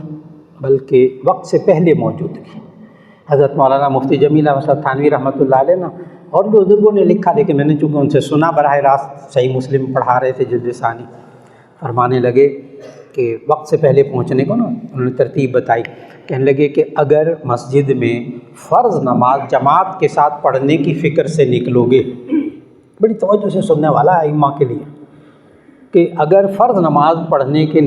بلکہ وقت سے پہلے موجودگی. حضرت مولانا مفتی جمیل احمد صاحب تھانوی رحمۃ اللہ علیہ نا اور بھی بزرگوں نے لکھا، لیکن میں نے چونکہ ان سے سنا براہ راست، صحیح مسلم پڑھا رہے تھے جلد ثانی، فرمانے لگے کہ وقت سے پہلے پہنچنے کو نا انہوں نے ترتیب بتائی. کہنے لگے کہ اگر مسجد میں فرض نماز جماعت کے ساتھ پڑھنے کی فکر سے نکلو گے، بڑی توجہ سے سننے والا ہے ائمہ کے لیے، کہ اگر فرض نماز پڑھنے کے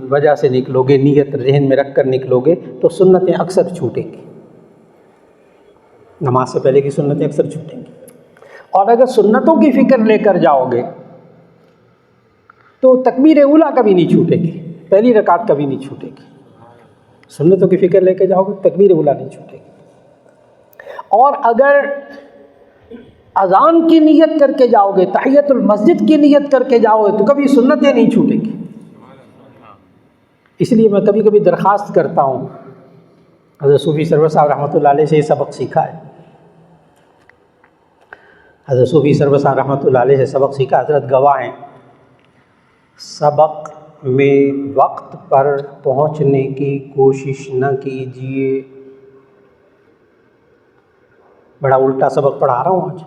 وجہ سے نکلو گے، نیت ذہن میں رکھ کر نکلو گے تو سنتیں اکثر چھوٹیں گی، نماز سے پہلے کی سنتیں اکثر چھوٹیں گی. اور اگر سنتوں کی فکر لے کر جاؤ گے تو تکبیر اولیٰ کبھی نہیں چھوٹے گی، پہلی رکعت کبھی نہیں چھوٹے گی. سنتوں کی فکر لے کے جاؤ گے تکبیر اولیٰ نہیں چھوٹے گی. اور اگر اذان کی نیت کر کے جاؤ گے، تحیت المسجد کی نیت کر کے جاؤ گے تو کبھی سنتیں نہیں چھوٹیں گی. اس لیے میں کبھی کبھی درخواست کرتا ہوں، حضرت صوفی سرور صاحب رحمۃ اللہ علیہ سے یہ سبق سیکھا ہے. حضرت صوفی سرور صاحب رحمۃ اللہ علیہ سے سبق سیکھا، حضرت گواہ ہیں. سبق میں وقت پر پہنچنے کی کوشش نہ کیجیے. بڑا الٹا سبق پڑھا رہا ہوں آج.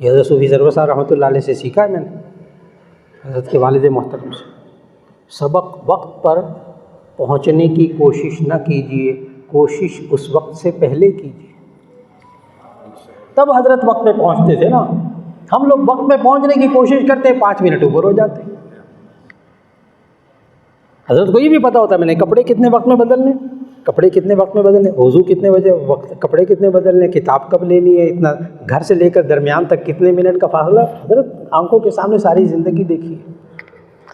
یہ حضرت صوفی سرور صاحب رحمۃ اللہ علیہ سے سیکھا ہے میں نے، حضرت کے والد محترم سے. سبق وقت پر پہنچنے کی کوشش نہ کیجیے، کوشش اس وقت سے پہلے کیجیے. تب حضرت وقت پہ پہنچتے تھے نا. ہم لوگ وقت پہ پہنچنے کی کوشش کرتے 5 منٹ اوپر ہو جاتے. حضرت کو یہ بھی پتہ ہوتا ہے میں نے کپڑے کتنے وقت میں بدلنے، کپڑے کتنے وقت میں بدلنے، وضو کتنے بجے وقت، کپڑے کتنے بدلنے، کتاب کب لینی ہے، اتنا گھر سے لے کر درمیان تک کتنے منٹ کا فاصلہ. حضرت آنکھوں کے سامنے ساری زندگی دیکھی ہے.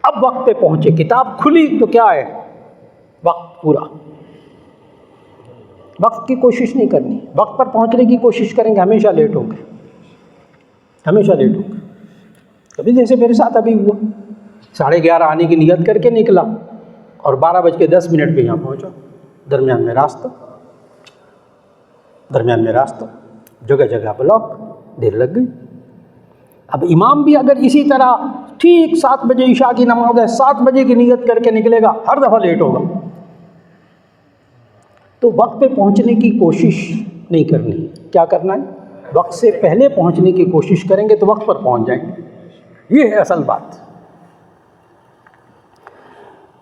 اب وقت پہ پہنچے، کتاب کھلی تو کیا ہے، وقت پورا. وقت کی کوشش نہیں کرنی، وقت پر پہنچنے کی کوشش کریں گے ہمیشہ لیٹ ہوں گے، ہمیشہ لیٹ ہوں گے. کبھی جیسے میرے ساتھ ابھی ہوا، 11:30 آنے کی نیت کر کے نکلا اور 12:10 پہ یہاں پہنچا. درمیان میں راستہ، جگہ جگہ بلاک، دیر لگ گئی. اب امام بھی اگر اسی طرح ٹھیک 7 بجے عشاء کی نماز ہے 7 بجے کی نیت کر کے نکلے گا، ہر دفعہ لیٹ ہوگا. تو وقت پہ پہنچنے کی کوشش نہیں کرنی. کیا کرنا ہے؟ وقت سے پہلے پہنچنے کی کوشش کریں گے تو وقت پر پہنچ جائیں گے. یہ ہے اصل بات.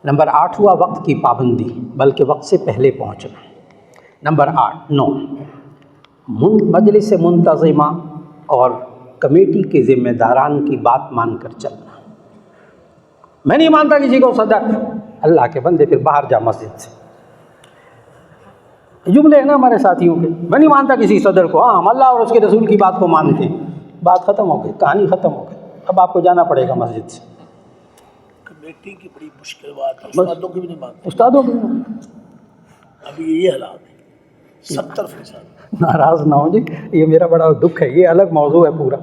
نمبر 8 ہوا وقت کی پابندی، بلکہ وقت سے پہلے پہنچنا. نمبر 9 مجلس منتظمہ اور کمیٹی کے ذمہ داران کی بات مان کر چلنا. میں نہیں مانتا کسی کو صدر، اللہ کے بندے پھر باہر جا مسجد سے. جملے ہیں نا ہمارے ساتھیوں کے، میں نہیں مانتا کسی صدر کو، ہاں ہم اللہ اور اس کے رسول کی بات کو مانتے ہیں. بات ختم ہو گئی، کہانی ختم ہو گئی. اب آپ کو جانا پڑے گا مسجد سے. کمیٹی کی بڑی مشکل بات ہے، استادوں کی بھی نہیں مانتے. استادوں کی نہیں. ابھی یہ حالات ہے 70%. ناراض نہ ہو جی، یہ میرا بڑا دکھ ہے، یہ الگ موضوع ہے پورا.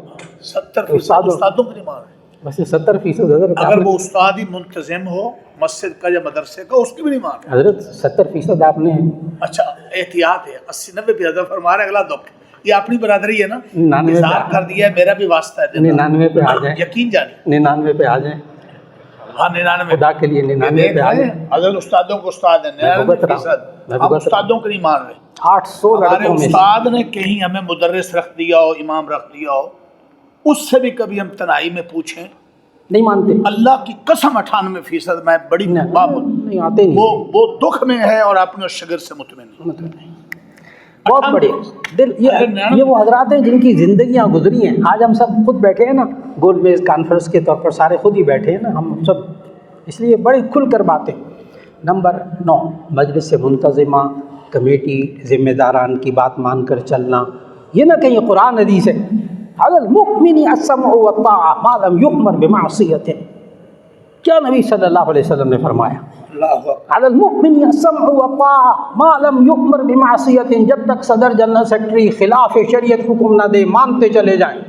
70% استادوں کی نہیں مان رہے. ویسے 70% حضرت، اگر وہ استاد ہی منتظم ہو مسجد کا یا مدرسے کا، اس کی بھی نہیں مان رہے. حضرت 70% آپ نے اچھا احتیاط ہے، 80-90% فرما رہے، اگلا دکھ. یہ اپنی برادری ہے نا, 99 اظہار کر دیا ہے, میرا بھی واسطہ ہے, 99 پہ آ جائیں, یقین جانے. 99 پہ آ جائیں, ہاں 99 خدا کے لیے 99 پہ آ جائیں. اگر استادوں کو استاد ہیں 99%, ہم استادوں کو نہیں مان رہے. 800 ہمارے لڑکوں میں استاد نے کہیں ہمیں مدرس رکھ دیا ہو, امام رکھ دیا ہو, اس سے بھی کبھی ہم تنہائی میں پوچھیں, نہیں مانتے. اللہ کی قسم 98% میں بڑی نہیں آتے نہیں, وہ دکھ میں ہے اور اپنے شگر سے مطمئن ہے. بہت بڑے دل. یہ وہ حضرات ہیں جن کی زندگیاں گزری ہیں. آج ہم سب خود بیٹھے ہیں نا, گول میز کانفرنس کے طور پر سارے خود ہی بیٹھے ہیں نا ہم سب, اس لیے بڑی کھل کر باتیں. نمبر 9, مجلس منتظمہ, کمیٹی, ذمہ داران کی بات مان کر چلنا. یہ نہ کہیں قرآن حدیث ہے, علی المؤمن السمع والطاعہ ما لم یؤمر بمعصیۃ. کیا نبی صلی اللہ علیہ وسلم نے فرمایا, علی المؤمن السمع والطاعہ ما لم یؤمر بمعصیۃ. جب تک صدر جنرل سیکرٹری خلاف شریعت حکم نہ دے مانتے چلے جائیں.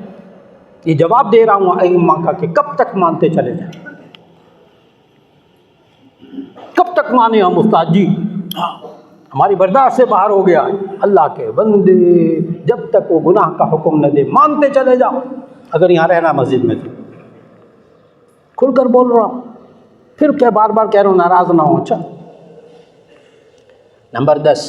یہ جواب دے رہا ہوں ائمہ کا کہ کب تک مانتے چلے جائیں, کب تک مانے ہم استاد جی, ہماری برداشت سے باہر ہو گیا. اللہ کے بندے, جب تک وہ گناہ کا حکم نہ دے مانتے چلے جاؤ. اگر یہاں رہنا مسجد میں تو کھل کر بول رہا ہوں, پھر کیا بار بار کہہ رہا ہوں, ناراض نہ ہو. اچھا, نمبر 10,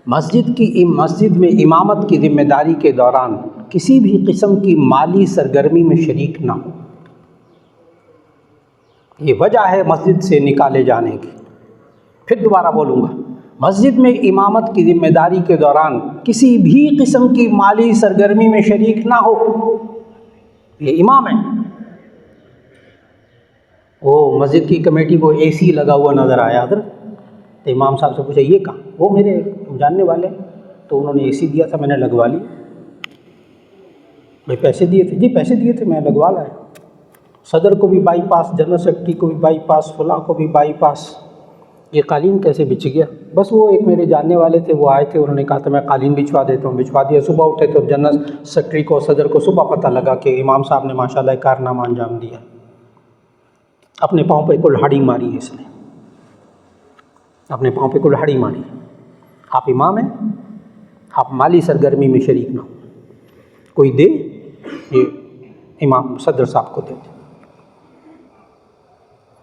مسجد میں امامت کی ذمہ داری کے دوران کسی بھی قسم کی مالی سرگرمی میں شریک نہ ہو. یہ وجہ ہے مسجد سے نکالے جانے کی. پھر دوبارہ بولوں گا, مسجد میں امامت کی ذمہ داری کے دوران کسی بھی قسم کی مالی سرگرمی میں شریک نہ ہو. یہ امام ہے, وہ مسجد کی کمیٹی کو اے سی لگا ہوا نظر آیا حضرت, تو امام صاحب سے پوچھا یہ کہاں, وہ میرے جاننے والے, تو انہوں نے اے سی دیا تھا, میں نے لگوا لی. بھائی پیسے دیے تھے, جی پیسے دیے تھے, میں لگوا لایا. صدر کو بھی بائی پاس, جنرل سیکرٹری کو بھی بائی پاس, فلاں کو بھی بائی پاس. یہ قالین کیسے بچھ گیا؟ بس وہ ایک میرے جاننے والے تھے, وہ آئے تھے, انہوں نے کہا تھا میں قالین بچھوا دیتا ہوں. بچھوا دیا. صبح اٹھے تو جنرل سیکرٹری کو, صدر کو صبح پتہ لگا کہ امام صاحب نے ماشاءاللہ ایک کارنامہ انجام دیا. اپنے پاؤں پہ کلہاڑی ماری ہے اس نے, اپنے پاؤں پہ کلہاڑی ماری. آپ امام ہیں, آپ مالی سرگرمی میں شریک نہ ہو. کوئی دے, یہ امام صدر صاحب کو دے دے.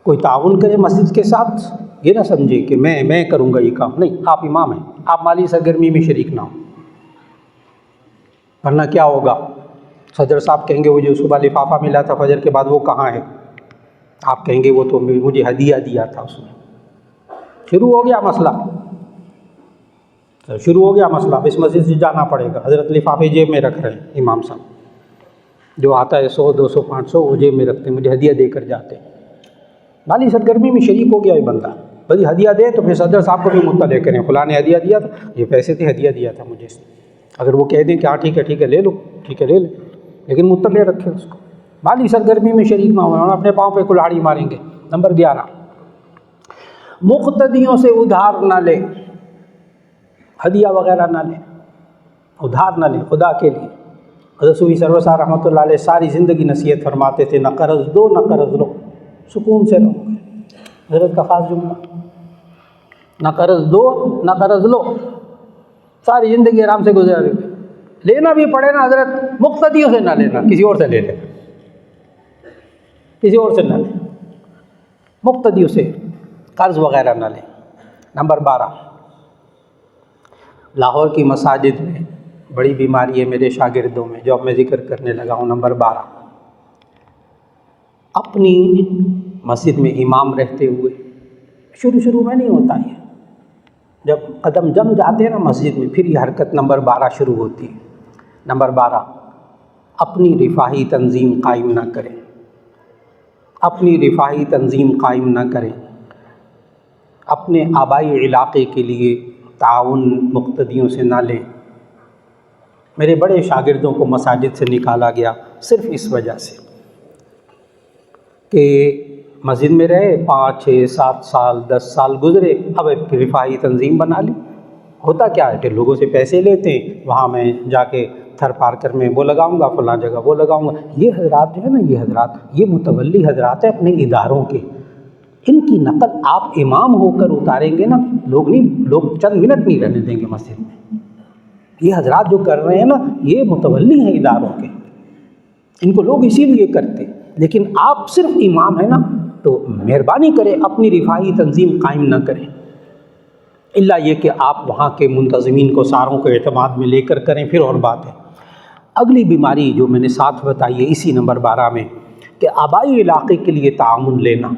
کوئی تعاون کرے مسجد کے ساتھ, یہ نہ سمجھے کہ میں کروں گا یہ کام. نہیں, آپ امام ہیں, آپ مالی سرگرمی میں شریک نہ ہو. ورنہ کیا ہوگا, صدر صاحب کہیں گے وہ جو صبح لفافہ ملا تھا فجر کے بعد وہ کہاں ہے؟ آپ کہیں گے وہ تو مجھے ہدیہ دیا تھا اس نے. شروع ہو گیا مسئلہ, شروع ہو گیا مسئلہ. اس مسجد سے جانا پڑے گا. حضرت لفافے جیب میں رکھ رہے ہیں امام صاحب, جو آتا ہے 100 200 500 وہ جیب میں رکھتے ہیں, مجھے ہدیہ دے کر جاتے ہیں. مالی سرگرمی میں شریک ہو گیا یہ بندہ. بھائی ہدیہ دے تو پھر صدر صاحب کو بھی مطلع کریں, فلاں نے ہدیہ دیا تھا, یہ پیسے تھے, ہدیہ دیا تھا مجھے. اگر وہ کہہ دیں کہ ہاں ٹھیک ہے لے لو, ٹھیک ہے لے لیں, لیکن مطلع رکھیں اس کو. مالی سرگرمی میں شریک نہ ہونا, اپنے پاؤں پہ کلہاڑی ماریں گے. نمبر 11, مقتدیوں سے ادھار نہ لے, ہدیہ وغیرہ نہ لے, ادھار نہ لے خدا کے لیے. حضرت صوفی سرور صاحب رحمۃ اللہ علیہ ساری زندگی نصیحت فرماتے تھے, نہ قرض دو نہ قرض لو, سکون سے رہو. حضرت کا خاص جملہ, نہ قرض دو نہ قرض لو, ساری زندگی آرام سے گزار رہی. لینا بھی پڑے نا حضرت, مقتدیوں سے نہ لینا, کسی اور سے لے لینا, کسی اور سے نہ لیں, مقتدیوں سے قرض وغیرہ نہ لیں. نمبر 12, لاہور کی مساجد میں بڑی بیماری ہے میرے شاگردوں میں, جو اب میں ذکر کرنے لگا ہوں. نمبر 12, اپنی مسجد میں امام رہتے ہوئے, شروع میں نہیں ہوتا ہے, جب قدم جم جاتے ہیں نا مسجد میں پھر یہ حرکت نمبر 12 شروع ہوتی ہے. نمبر 12, اپنی رفاہی تنظیم قائم نہ کریں, اپنی رفاہی تنظیم قائم نہ کریں. اپنے آبائی علاقے کے لیے تعاون مقتدیوں سے نہ لیں. میرے بڑے شاگردوں کو مساجد سے نکالا گیا صرف اس وجہ سے کہ مسجد میں رہے 5 6 7 سال 10 سال گزرے, اب ایک رفاہی تنظیم بنا لی. ہوتا کیا ہے کہ لوگوں سے پیسے لیتے ہیں, وہاں میں جا کے تھر پارکر میں وہ لگاؤں گا, فلاں جگہ وہ لگاؤں گا. یہ حضرات جو ہے نا, یہ حضرات, یہ متولی حضرات ہیں اپنے اداروں کے, ان کی نقل آپ امام ہو کر اتاریں گے نا, لوگ چند منٹ نہیں رہنے دیں گے مسجد میں. یہ حضرات جو کر رہے ہیں نا، یہ متولی ہیں اداروں کے، ان کو لوگ اسی لیے کرتے، لیکن آپ صرف امام ہیں نا، تو مہربانی کریں اپنی رفاعی تنظیم قائم نہ کریں، الا یہ کہ آپ وہاں کے منتظمین کو ساروں کو اعتماد میں لے کر کریں، پھر اور بات ہے۔ اگلی بیماری جو میں نے ساتھ بتائی ہے اسی نمبر 12 میں، کہ آبائی علاقے کے لیے تعاون لینا۔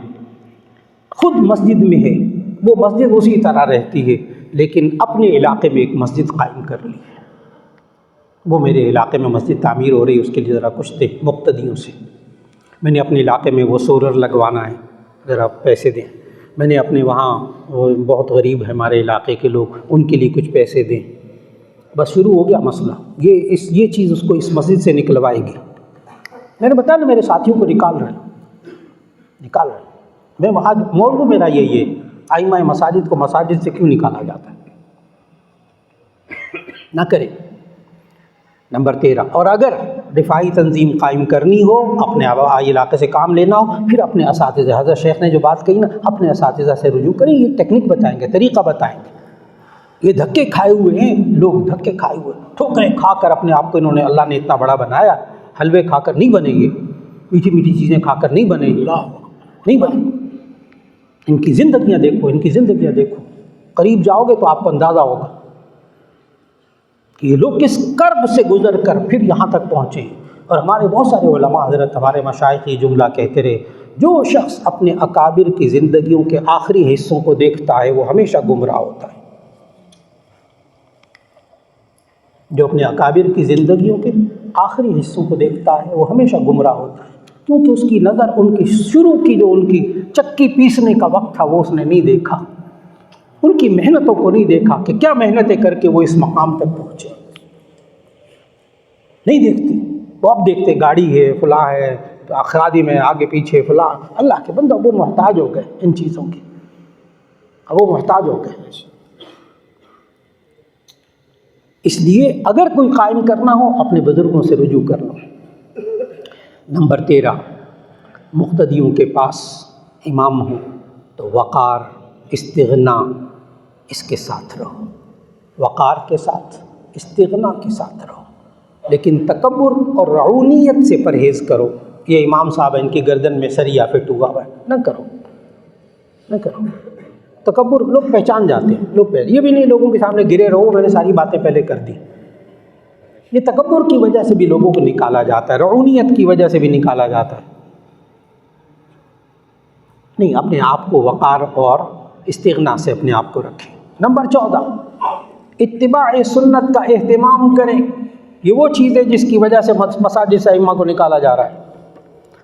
خود مسجد میں ہے، وہ مسجد اسی طرح رہتی ہے، لیکن اپنے علاقے میں ایک مسجد قائم کر لی ہے، وہ میرے علاقے میں مسجد تعمیر ہو رہی ہے، اس کے لیے ذرا کچھ دیں مقتدیوں سے، میں نے اپنے علاقے میں وہ سولر لگوانا ہے، ذرا پیسے دیں، میں نے اپنے وہاں وہ بہت غریب ہے ہمارے علاقے کے لوگ، ان کے لیے کچھ پیسے دیں، بس شروع ہو گیا مسئلہ۔ یہ چیز اس کو اس مسجد سے نکلوائے گی۔ میں نے بتایا نا میرے ساتھیوں کو نکال رہے ہیں، میں آج موضوع میرا یہی ہے، ائمہ مساجد کو مساجد سے کیوں نکالا جاتا ہے؟ نہ کریں۔ نمبر 13، اور اگر دفاعی تنظیم قائم کرنی ہو، اپنے آبائی علاقے سے کام لینا ہو، پھر اپنے اساتذہ، حضرت شیخ نے جو بات کہی نا، اپنے اساتذہ سے رجوع کریں، یہ ٹیکنک بتائیں گے، طریقہ بتائیں گے۔ یہ دھکے کھائے ہوئے ہیں لوگ، دھکے کھائے ہوئے، ٹھوکریں کھا کر اپنے آپ کو انہوں نے، اللہ نے اتنا بڑا بنایا، حلوے کھا کر نہیں بنے گے، میٹھی میٹھی چیزیں کھا کر نہیں بنے گی، نہیں بنے گی۔ ان کی زندگیاں دیکھو، ان کی زندگیاں دیکھو، قریب جاؤ گے تو آپ کو اندازہ ہوگا کہ یہ لوگ کس کرب سے گزر کر پھر یہاں تک پہنچے ہیں۔ اور ہمارے بہت سارے علماء حضرت، ہمارے مشائخ یہ جملہ کہتے رہے، جو شخص اپنے اکابر کی زندگیوں کے آخری حصوں کو دیکھتا ہے وہ ہمیشہ گمراہ ہوتا ہے۔ جو اپنے اکابر کی زندگیوں کے آخری حصوں کو دیکھتا ہے وہ ہمیشہ گمراہ ہوتا ہے، کیونکہ اس کی نظر ان کی شروع کی جو ان کی چکی پیسنے کا وقت تھا وہ اس نے نہیں دیکھا، ان کی محنتوں کو نہیں دیکھا کہ کیا محنتیں کر کے وہ اس مقام تک پہنچے، نہیں دیکھتے۔ وہ اب دیکھتے گاڑی ہے، فلاں ہے، اخراجی میں آگے پیچھے فلاں، اللہ کے بندہ وہ محتاج ہو گئے ان چیزوں کے، وہ محتاج ہو گئے۔ اس لیے اگر کوئی قائم کرنا ہو اپنے بزرگوں سے رجوع کر لو۔ نمبر 13، مقتدیوں کے پاس امام ہو تو وقار، استغنا اس کے ساتھ رہو، وقار کے ساتھ، استغنا کے ساتھ رہو، لیکن تکبر اور رعونیت سے پرہیز کرو۔ یہ امام صاحب ان کی گردن میں سریا فٹ ہوا ہے، نہ کرو، نہ کرو۔ تکبر لوگ پہچان جاتے ہیں، لوگ یہ بھی نہیں لوگوں کے سامنے گرے رہو میں نے ساری باتیں پہلے کر دی، یہ تکبر کی وجہ سے بھی لوگوں کو نکالا جاتا ہے، رعونیت کی وجہ سے بھی نکالا جاتا ہے۔ نہیں، اپنے آپ کو وقار اور استغنا سے اپنے آپ کو رکھیں۔ نمبر 14، اتباع سنت کا اہتمام کریں۔ یہ وہ چیز ہے جس کی وجہ سے مساجد سے ائمہ کو نکالا جا رہا ہے۔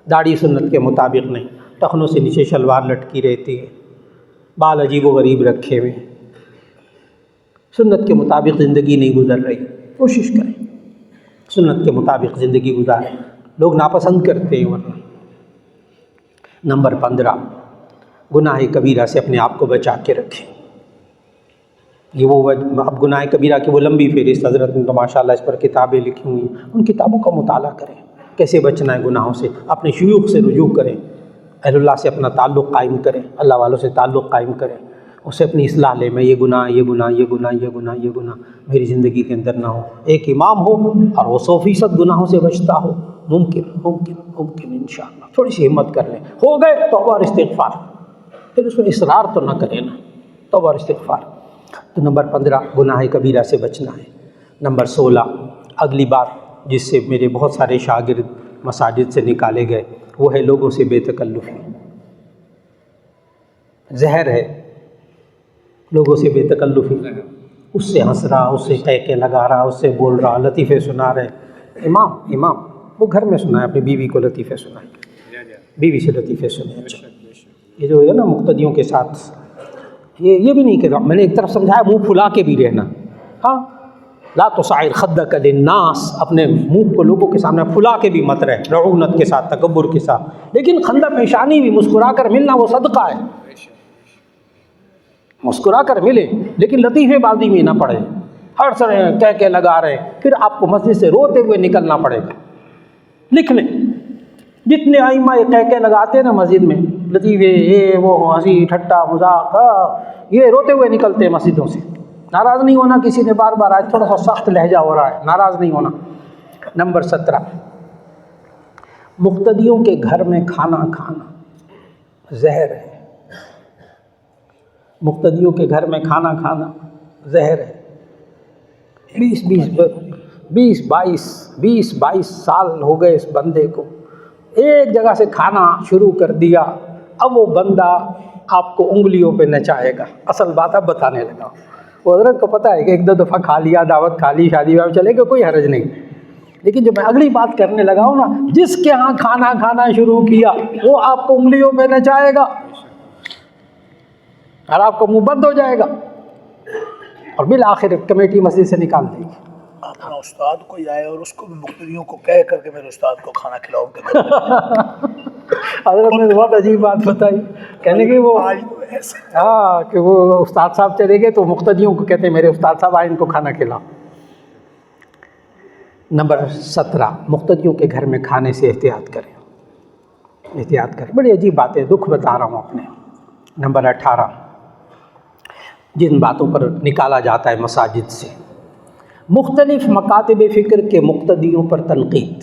داڑھی سنت کے مطابق نہیں، ٹخنوں سے نیچے شلوار لٹکی رہتی ہے، بال عجیب و غریب رکھے ہوئے، سنت کے مطابق زندگی نہیں گزر رہی۔ کوشش کریں سنت کے مطابق زندگی گزاریں، لوگ ناپسند کرتے ہیں ورنہ۔ نمبر 15، گناہ کبیرہ سے اپنے آپ کو بچا کے رکھیں۔ یہ وہ اب گناہ کبیرہ کی وہ لمبی فہرست، حضرت نے تو ماشاءاللہ اس پر کتابیں لکھی ہوئی ہیں، ان کتابوں کا مطالعہ کریں، کیسے بچنا ہے گناہوں سے، اپنے شیوخ سے رجوع کریں، اہل اللہ سے اپنا تعلق قائم کریں، اللہ والوں سے تعلق قائم کریں، اس سے اپنی اصلاح لیں، میں یہ گناہ یہ گناہ یہ گناہ یہ گناہ یہ گناہ میری زندگی کے اندر نہ ہو۔ ایک امام ہو اور وہ 100% گناہوں سے بچتا ہو، ممکن ممکن ممکن انشاءاللہ، تھوڑی سی ہمت کر لیں، ہو گئے توبہ اور استغفار، پھر اس میں اصرار تو نہ کریں نا، توبہ اور استغفار۔ تو نمبر 15، گناہ کبیرہ سے بچنا ہے۔ نمبر 16، اگلی بات جس سے میرے بہت سارے شاگرد مساجد سے نکالے گئے وہ ہے لوگوں سے بے تکلفی، زہر ہے لوگوں سے بے تکلفی، اس سے ہنس رہا، اس سے ٹہکے لگا رہا، اس سے بول رہا، لطیفے سنا رہے۔ امام وہ گھر میں سنائے، اپنی بیوی کو لطیفے سنائے، بیوی سے لطیفے سنائے۔ یہ جو ہے نا مقتدیوں کے ساتھ یہ بھی نہیں کہ میں نے ایک طرف سمجھایا منہ پھلا کے بھی رہنا، ہاں، لا تصعر خدک للناس، اپنے منہ کو لوگوں کے سامنے پھلا کے بھی مت رہے، رعونت کے ساتھ، تکبر کے ساتھ، لیکن خندہ پیشانی بھی مسکرا کر ملنا وہ صدقہ ہے، مسکرا کر ملے لیکن لطیفے بازی میں نہ پڑے، ہر سر کہہ لگا رہے، پھر آپ کو مسجد سے روتے ہوئے نکلنا پڑے گا۔ لکھ لیں جتنے ائمہ کہہ لگاتے ہیں نا مسجد میں، لطیفے، یہ وہ، ہنسی ٹھٹا مذاق، یہ روتے ہوئے نکلتے ہیں مسجدوں سے، ناراض نہیں ہونا کسی نے بار بار، آج تھوڑا سا سخت لہجہ ہو رہا ہے، ناراض نہیں ہونا۔ نمبر 17، مقتدیوں کے گھر میں کھانا کھانا زہر ہے۔ مقتدیوں کے گھر میں کھانا کھانا زہر ہے۔ 20-22 سال ہو گئے اس بندے کو، ایک جگہ سے کھانا شروع کر دیا، اب وہ بندہ آپ کو انگلیوں پہ نچائے گا۔ اصل بات اب بتانے لگا، وہ حضرت کو پتہ ہے کہ ایک دو دفعہ کھا لیا، دعوت کھا لی، شادی میں چلے گا، کوئی حرج نہیں، لیکن جب میں اگلی بات کرنے لگا ہوں نا، جس کے ہاں کھانا کھانا شروع کیا وہ آپ کو انگلیوں پہ نچائے گا اور آپ کا منہ بند ہو جائے گا، اور بالآخر کمیٹی مسجد سے نکال دے گی۔ اپنا استاد کوئی آئے اور اس کو بھی مقتدیوں کو کہہ کر کے میرے استاد کو کھانا کھلاؤ کے حضرت نے بہت عجیب بات بتائی، کہنے کہ وہ ہاں کہ وہ استاد صاحب چلے گئے تو مقتدیوں کو کہتے ہیں میرے استاد صاحب آئے، ان کو کھانا کھلاؤ۔ نمبر 17، مقتدیوں کے گھر میں کھانے سے احتیاط کریں، احتیاط کریں۔ بڑی عجیب باتیں، دکھ بتا رہا ہوں اپنے۔ نمبر 18، جن باتوں پر نکالا جاتا ہے مساجد سے، مختلف مکاتب فکر کے مقتدیوں پر تنقید۔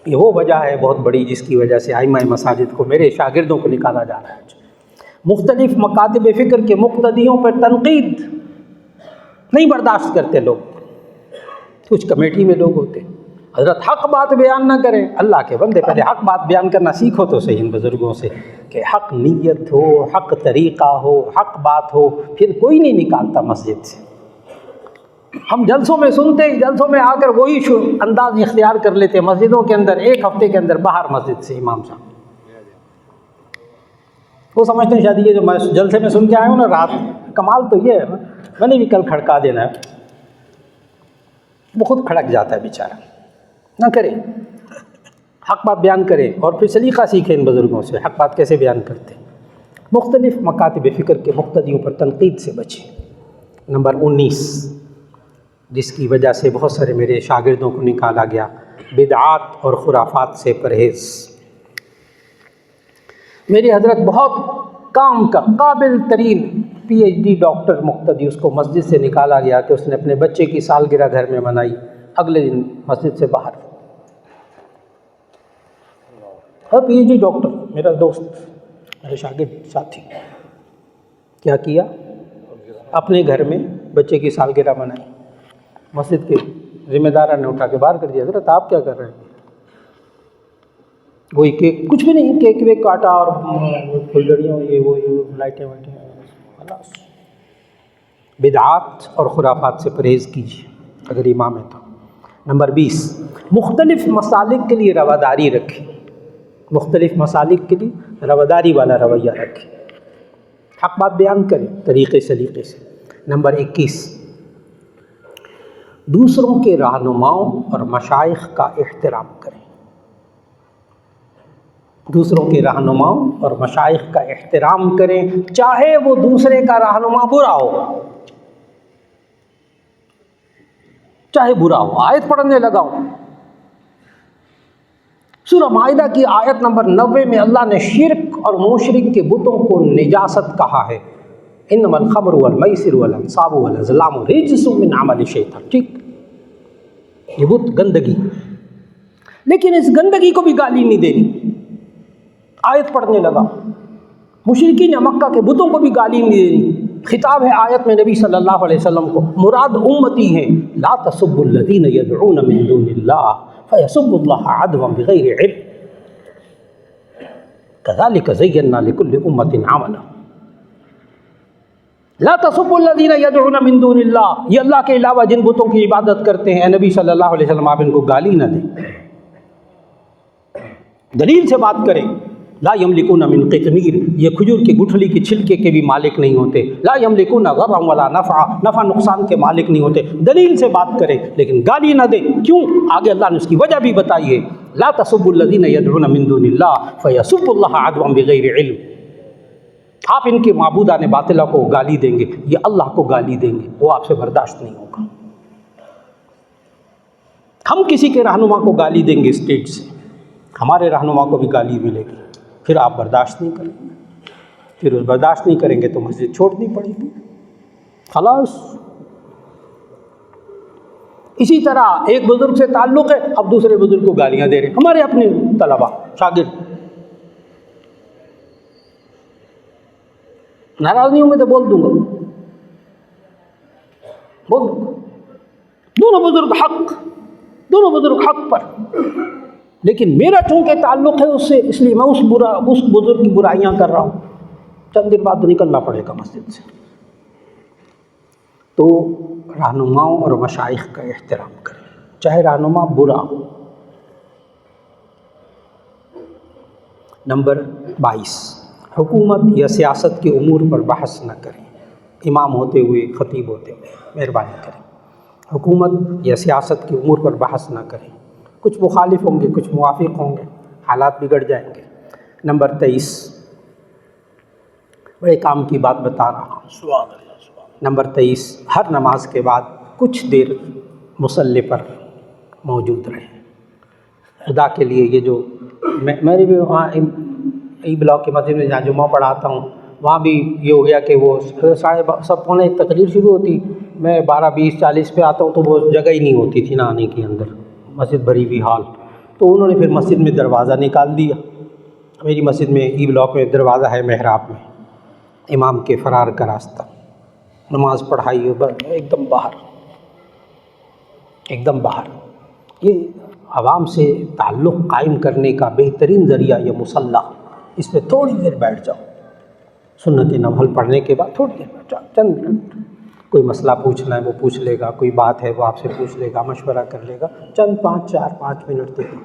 یہ وہ وجہ ہے بہت بڑی جس کی وجہ سے ائمہ مساجد کو، میرے شاگردوں کو نکالا جا رہا ہے۔ مختلف مکاتب فکر کے مقتدیوں پر تنقید نہیں برداشت کرتے لوگ۔ کچھ کمیٹی میں لوگ ہوتے ہیں، حضرت حق بات بیان نہ کریں، اللہ کے بندے پہلے حق بات بیان کرنا سیکھو تو صحیح ان بزرگوں سے، کہ حق نیت ہو، حق طریقہ ہو، حق بات ہو، پھر کوئی نہیں نکالتا مسجد سے۔ ہم جلسوں میں سنتے ہی، جلسوں میں آ کر وہی انداز اختیار کر لیتے مسجدوں کے اندر، ایک ہفتے کے اندر باہر مسجد سے امام صاحب، وہ سمجھتے ہیں شاید یہ جو میں جلسے میں سن کے آیا ہوں نا رات، کمال تو یہ ہے نا، میں نے بھی کل کھڑکا دینا ہے، وہ خود کھڑک جاتا ہے بیچارہ۔ نہ کریں، حق بات بیان کریں، اور پھر سلیقہ سیکھیں ان بزرگوں سے، حق بات کیسے بیان کرتے ہیں۔ مختلف مکاتب فکر کے مقتدیوں پر تنقید سے بچیں۔ نمبر 19، جس کی وجہ سے بہت سارے میرے شاگردوں کو نکالا گیا، بدعات اور خرافات سے پرہیز۔ میری حضرت بہت کام کا قابل ترین PhD ڈاکٹر مقتدی، اس کو مسجد سے نکالا گیا کہ اس نے اپنے بچے کی سالگرہ گھر میں منائی، اگلے دن مسجد سے باہر۔ اور PhD ڈاکٹر میرا دوست، میرے شاگرد ساتھی، کیا کیا؟ اپنے گھر میں بچے کی سالگرہ منائی، مسجد کے ذمہ دارہ نے اٹھا کے باہر کر دیا، حضرت آپ کیا کر رہے ہیں؟ وہی کیک، کچھ بھی نہیں، کیک ویک کاٹا اور پھلجڑیاں یہ وہ لائٹیں وائٹیں، خلاص۔ بدعات اور خرافات سے پرہیز کیجیے اگر امام ہے تو۔ نمبر 20، مختلف مسالک کے لیے رواداری رکھیں، مختلف مسالک کے لیے رواداری والا رویہ رکھیں، حق بات بیان کریں طریقے سلیقے سے۔ نمبر 21، دوسروں کے رہنماؤں اور مشائخ کا احترام کریں، دوسروں کے رہنماؤں اور مشائخ کا احترام کریں، چاہے وہ دوسرے کا رہنما برا ہو، چاہے برا ہو۔ آیت پڑھنے لگا ہوں، سورہ مائدہ کی آیت نمبر 90 میں اللہ نے شرک اور مشرک کے بتوں کو نجاست کہا ہے، انما الخمر والمیسر والانصاب والازلام رجس من عمل الشیطان، ٹھیک، یہ بت گندگی، لیکن اس گندگی کو بھی گالی نہیں دینی۔ آیت پڑھنے لگا، مشرکین مکہ کے بتوں کو بھی گالی نہیں دینی۔ خطاب ہے آیت میں نبی صلی اللہ علیہ وسلم کو، مراد امتی ہیں، لا تسبوا الذین یدعون من دون اللہ فیسبوا اللہ عدوا بغیر علم کذلک زینا لکل امت عملہم۔ لا تسبوا الذین یدعون من دون اللہ، یہ اللہ کے علاوہ جن بتوں کی عبادت کرتے ہیں، اے نبی صلی اللہ علیہ وسلم آپ ان کو گالی نہ دیں، دلیل سے بات کریں۔ لا یملکون من قطمیر، یہ کھجور کی گٹھلی کی چھلکے کے بھی مالک نہیں ہوتے۔ لا یملکون ضرا ولا نفع، نفع نقصان کے مالک نہیں ہوتے۔ دلیل سے بات کریں لیکن گالی نہ دیں، کیوں؟ آگے اللہ نے اس کی وجہ بھی بتائی ہے، لا تسبوا الذین یدعون من دون اللہ فیسبوا اللہ عدوا بغیر علم۔ آپ ان کے معبودان باطلہ کو گالی دیں گے، یہ اللہ کو گالی دیں گے، وہ آپ سے برداشت نہیں ہوگا۔ ہم کسی کے رہنما کو گالی دیں گے اسٹیج سے، ہمارے رہنما کو بھی گالی ملے گی، پھر آپ برداشت نہیں کریں گے، پھر اس برداشت نہیں کریں گے تو مسجد چھوڑنی پڑے گی۔ خلاص. اسی طرح ایک بزرگ سے تعلق ہے، اب دوسرے بزرگ کو گالیاں دے رہے ہیں، ہمارے اپنے طلباء شاگرد. ناراض نہیں ہوں گے تو بول دوں گا، بول دوں گا. دونوں بزرگ حق پر، لیکن میرا چونکہ تعلق ہے اس سے، اس لیے میں اس بزرگ کی برائیاں کر رہا ہوں. چند دن بعد نکلنا پڑے گا مسجد سے. تو رہنماؤں اور مشائخ کا احترام کریں، چاہے رہنما برا ہو. نمبر 22، حکومت یا سیاست کے امور پر بحث نہ کریں. امام ہوتے ہوئے، خطیب ہوتے ہوئے مہربانی کریں حکومت یا سیاست کے امور پر بحث نہ کریں. کچھ مخالف ہوں گے، کچھ موافق ہوں گے، حالات بگڑ جائیں گے. نمبر 23، بڑے کام کی بات بتا رہا ہوں. سبحان اللہ. نمبر 23، ہر نماز کے بعد کچھ دیر مصلی پر موجود رہیں. خدا کے لیے یہ جو میرے بھی وہاں ای بلاک کی مسجد میں جہاں جمعہ پڑھاتا ہوں، وہاں بھی یہ ہو گیا کہ وہ 7:15 تقریر شروع ہوتی، میں 12:20-40 پہ آتا ہوں تو وہ جگہ ہی نہیں ہوتی تھی نا آنے کی اندر، مسجد بھری ہوئی حال. تو انہوں نے پھر مسجد میں دروازہ نکال دیا. میری مسجد میں ای بلاک میں دروازہ ہے محراب میں، امام کے فرار کا راستہ. نماز پڑھائی ایک دم باہر. یہ عوام سے تعلق قائم کرنے کا بہترین ذریعہ یہ مصلی، اس پہ تھوڑی دیر بیٹھ جاؤ. سنت نوافل پڑھنے کے بعد تھوڑی دیر بیٹھ جاؤ، چند منٹ. کوئی مسئلہ پوچھنا ہے وہ پوچھ لے گا، کوئی بات ہے وہ آپ سے پوچھ لے گا، مشورہ کر لے گا. چند 5 منٹ دے دو.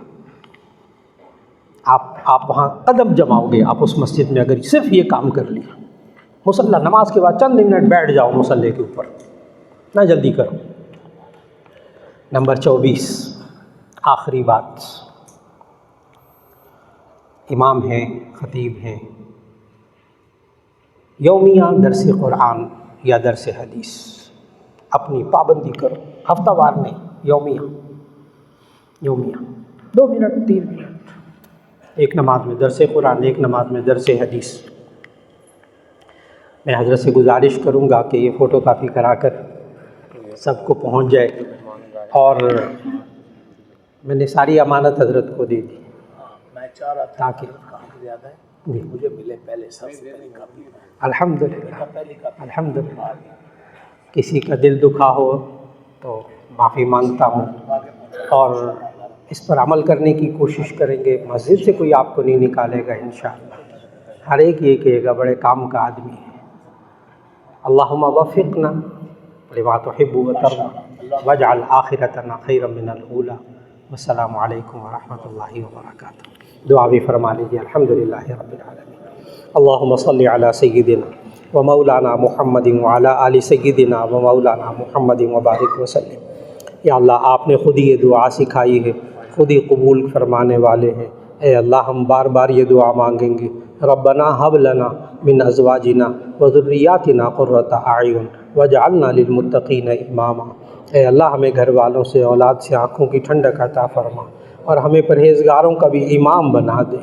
آپ وہاں قدم جماؤ گے. آپ اس مسجد میں اگر صرف یہ کام کر لیا، مصلی نماز کے بعد چند منٹ بیٹھ جاؤ مصلی کے اوپر، نہ جلدی کرو. نمبر 24، آخری بات، امام ہیں، خطیب ہیں، یومیہ درس قرآن یا درس حدیث اپنی پابندی کرو. ہفتہ وار نہیں، یومیہ 2 منٹ 3 منٹ، ایک نماز میں درس قرآن، ایک نماز میں درس حدیث. میں حضرت سے گزارش کروں گا کہ یہ فوٹو کاپی کرا کر سب کو پہنچ جائے. اور میں نے ساری امانت حضرت کو دے دی. میں چاہ رہا تھا تاکہ زیادہ ہے جی مجھے ملے پہلے سب سے پہلی کاپی. الحمدللہ کسی کا دل دکھا ہو تو معافی مانگتا ہوں، اور اس پر عمل کرنے کی کوشش کریں گے. مسجد سے کوئی آپ کو نہیں نکالے گا انشاءاللہ. ہر ایک یہ کہے گا بڑے کام کا آدمی ہے. اللہم وفقنا لما تحب وترضى واجعل آخرتنا خیرا من الاولی. والسلام علیکم ورحمۃ اللہ وبرکاتہ. دعا بھی فرما لیجیے. الحمدللہ رب العالمین. اللہم صلی علی سیدنا و مولانا محمد وعلی آل سیدنا و مولانا محمد وبارک وسلم. یا اللہ آپ نے خود ہی یہ دعا سکھائی ہے، خود ہی قبول فرمانے والے ہیں. اے اللہ ہم بار بار یہ دعا مانگیں گے، ربنا ہب لنا من ازواجنا وذریاتنا قرۃ اعین واجعلنا للمتقین اماما. اے اللہ ہمیں گھر والوں سے، اولاد سے آنکھوں کی ٹھنڈک عطا فرما، اور ہمیں پرہیزگاروں کا بھی امام بنا دے.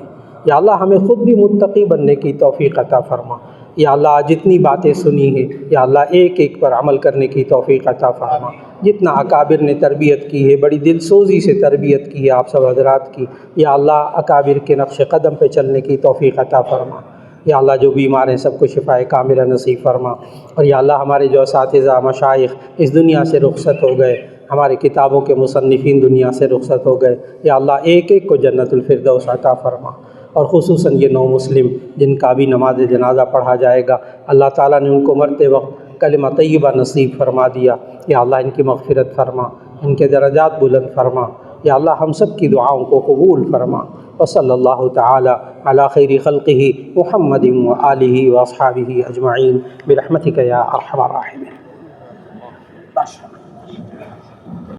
یا اللہ ہمیں خود بھی متقی بننے کی توفیق عطا فرما. یا اللہ جتنی باتیں سنی ہیں یا اللہ ایک ایک پر عمل کرنے کی توفیق عطا فرما. جتنا اکابر نے تربیت کی ہے، بڑی دل سوزی سے تربیت کی ہے آپ سب حضرات کی، یا اللہ اکابر کے نقش قدم پہ چلنے کی توفیق عطا فرما. یا اللہ جو بیمار ہیں سب کو شفائے کاملہ نصیب فرما. اور یا اللہ ہمارے جو اساتذہ مشائخ اس دنیا سے رخصت ہو گئے، ہمارے کتابوں کے مصنفین دنیا سے رخصت ہو گئے، یا اللہ ایک ایک کو جنت الفردوس عطا فرما. اور خصوصاً یہ نو مسلم جن کا بھی نماز جنازہ پڑھا جائے گا، اللہ تعالیٰ نے ان کو مرتے وقت کلمہ طیبہ نصیب فرما دیا. یا اللہ ان کی مغفرت فرما، ان کے درجات بلند فرما. یا اللہ ہم سب کی دعاؤں کو قبول فرما. وصلی اللہ تعالی علی خیر خلقہ محمد وآلہ واصحابہ اجمعین برحمتک یا ارحم الراحمین.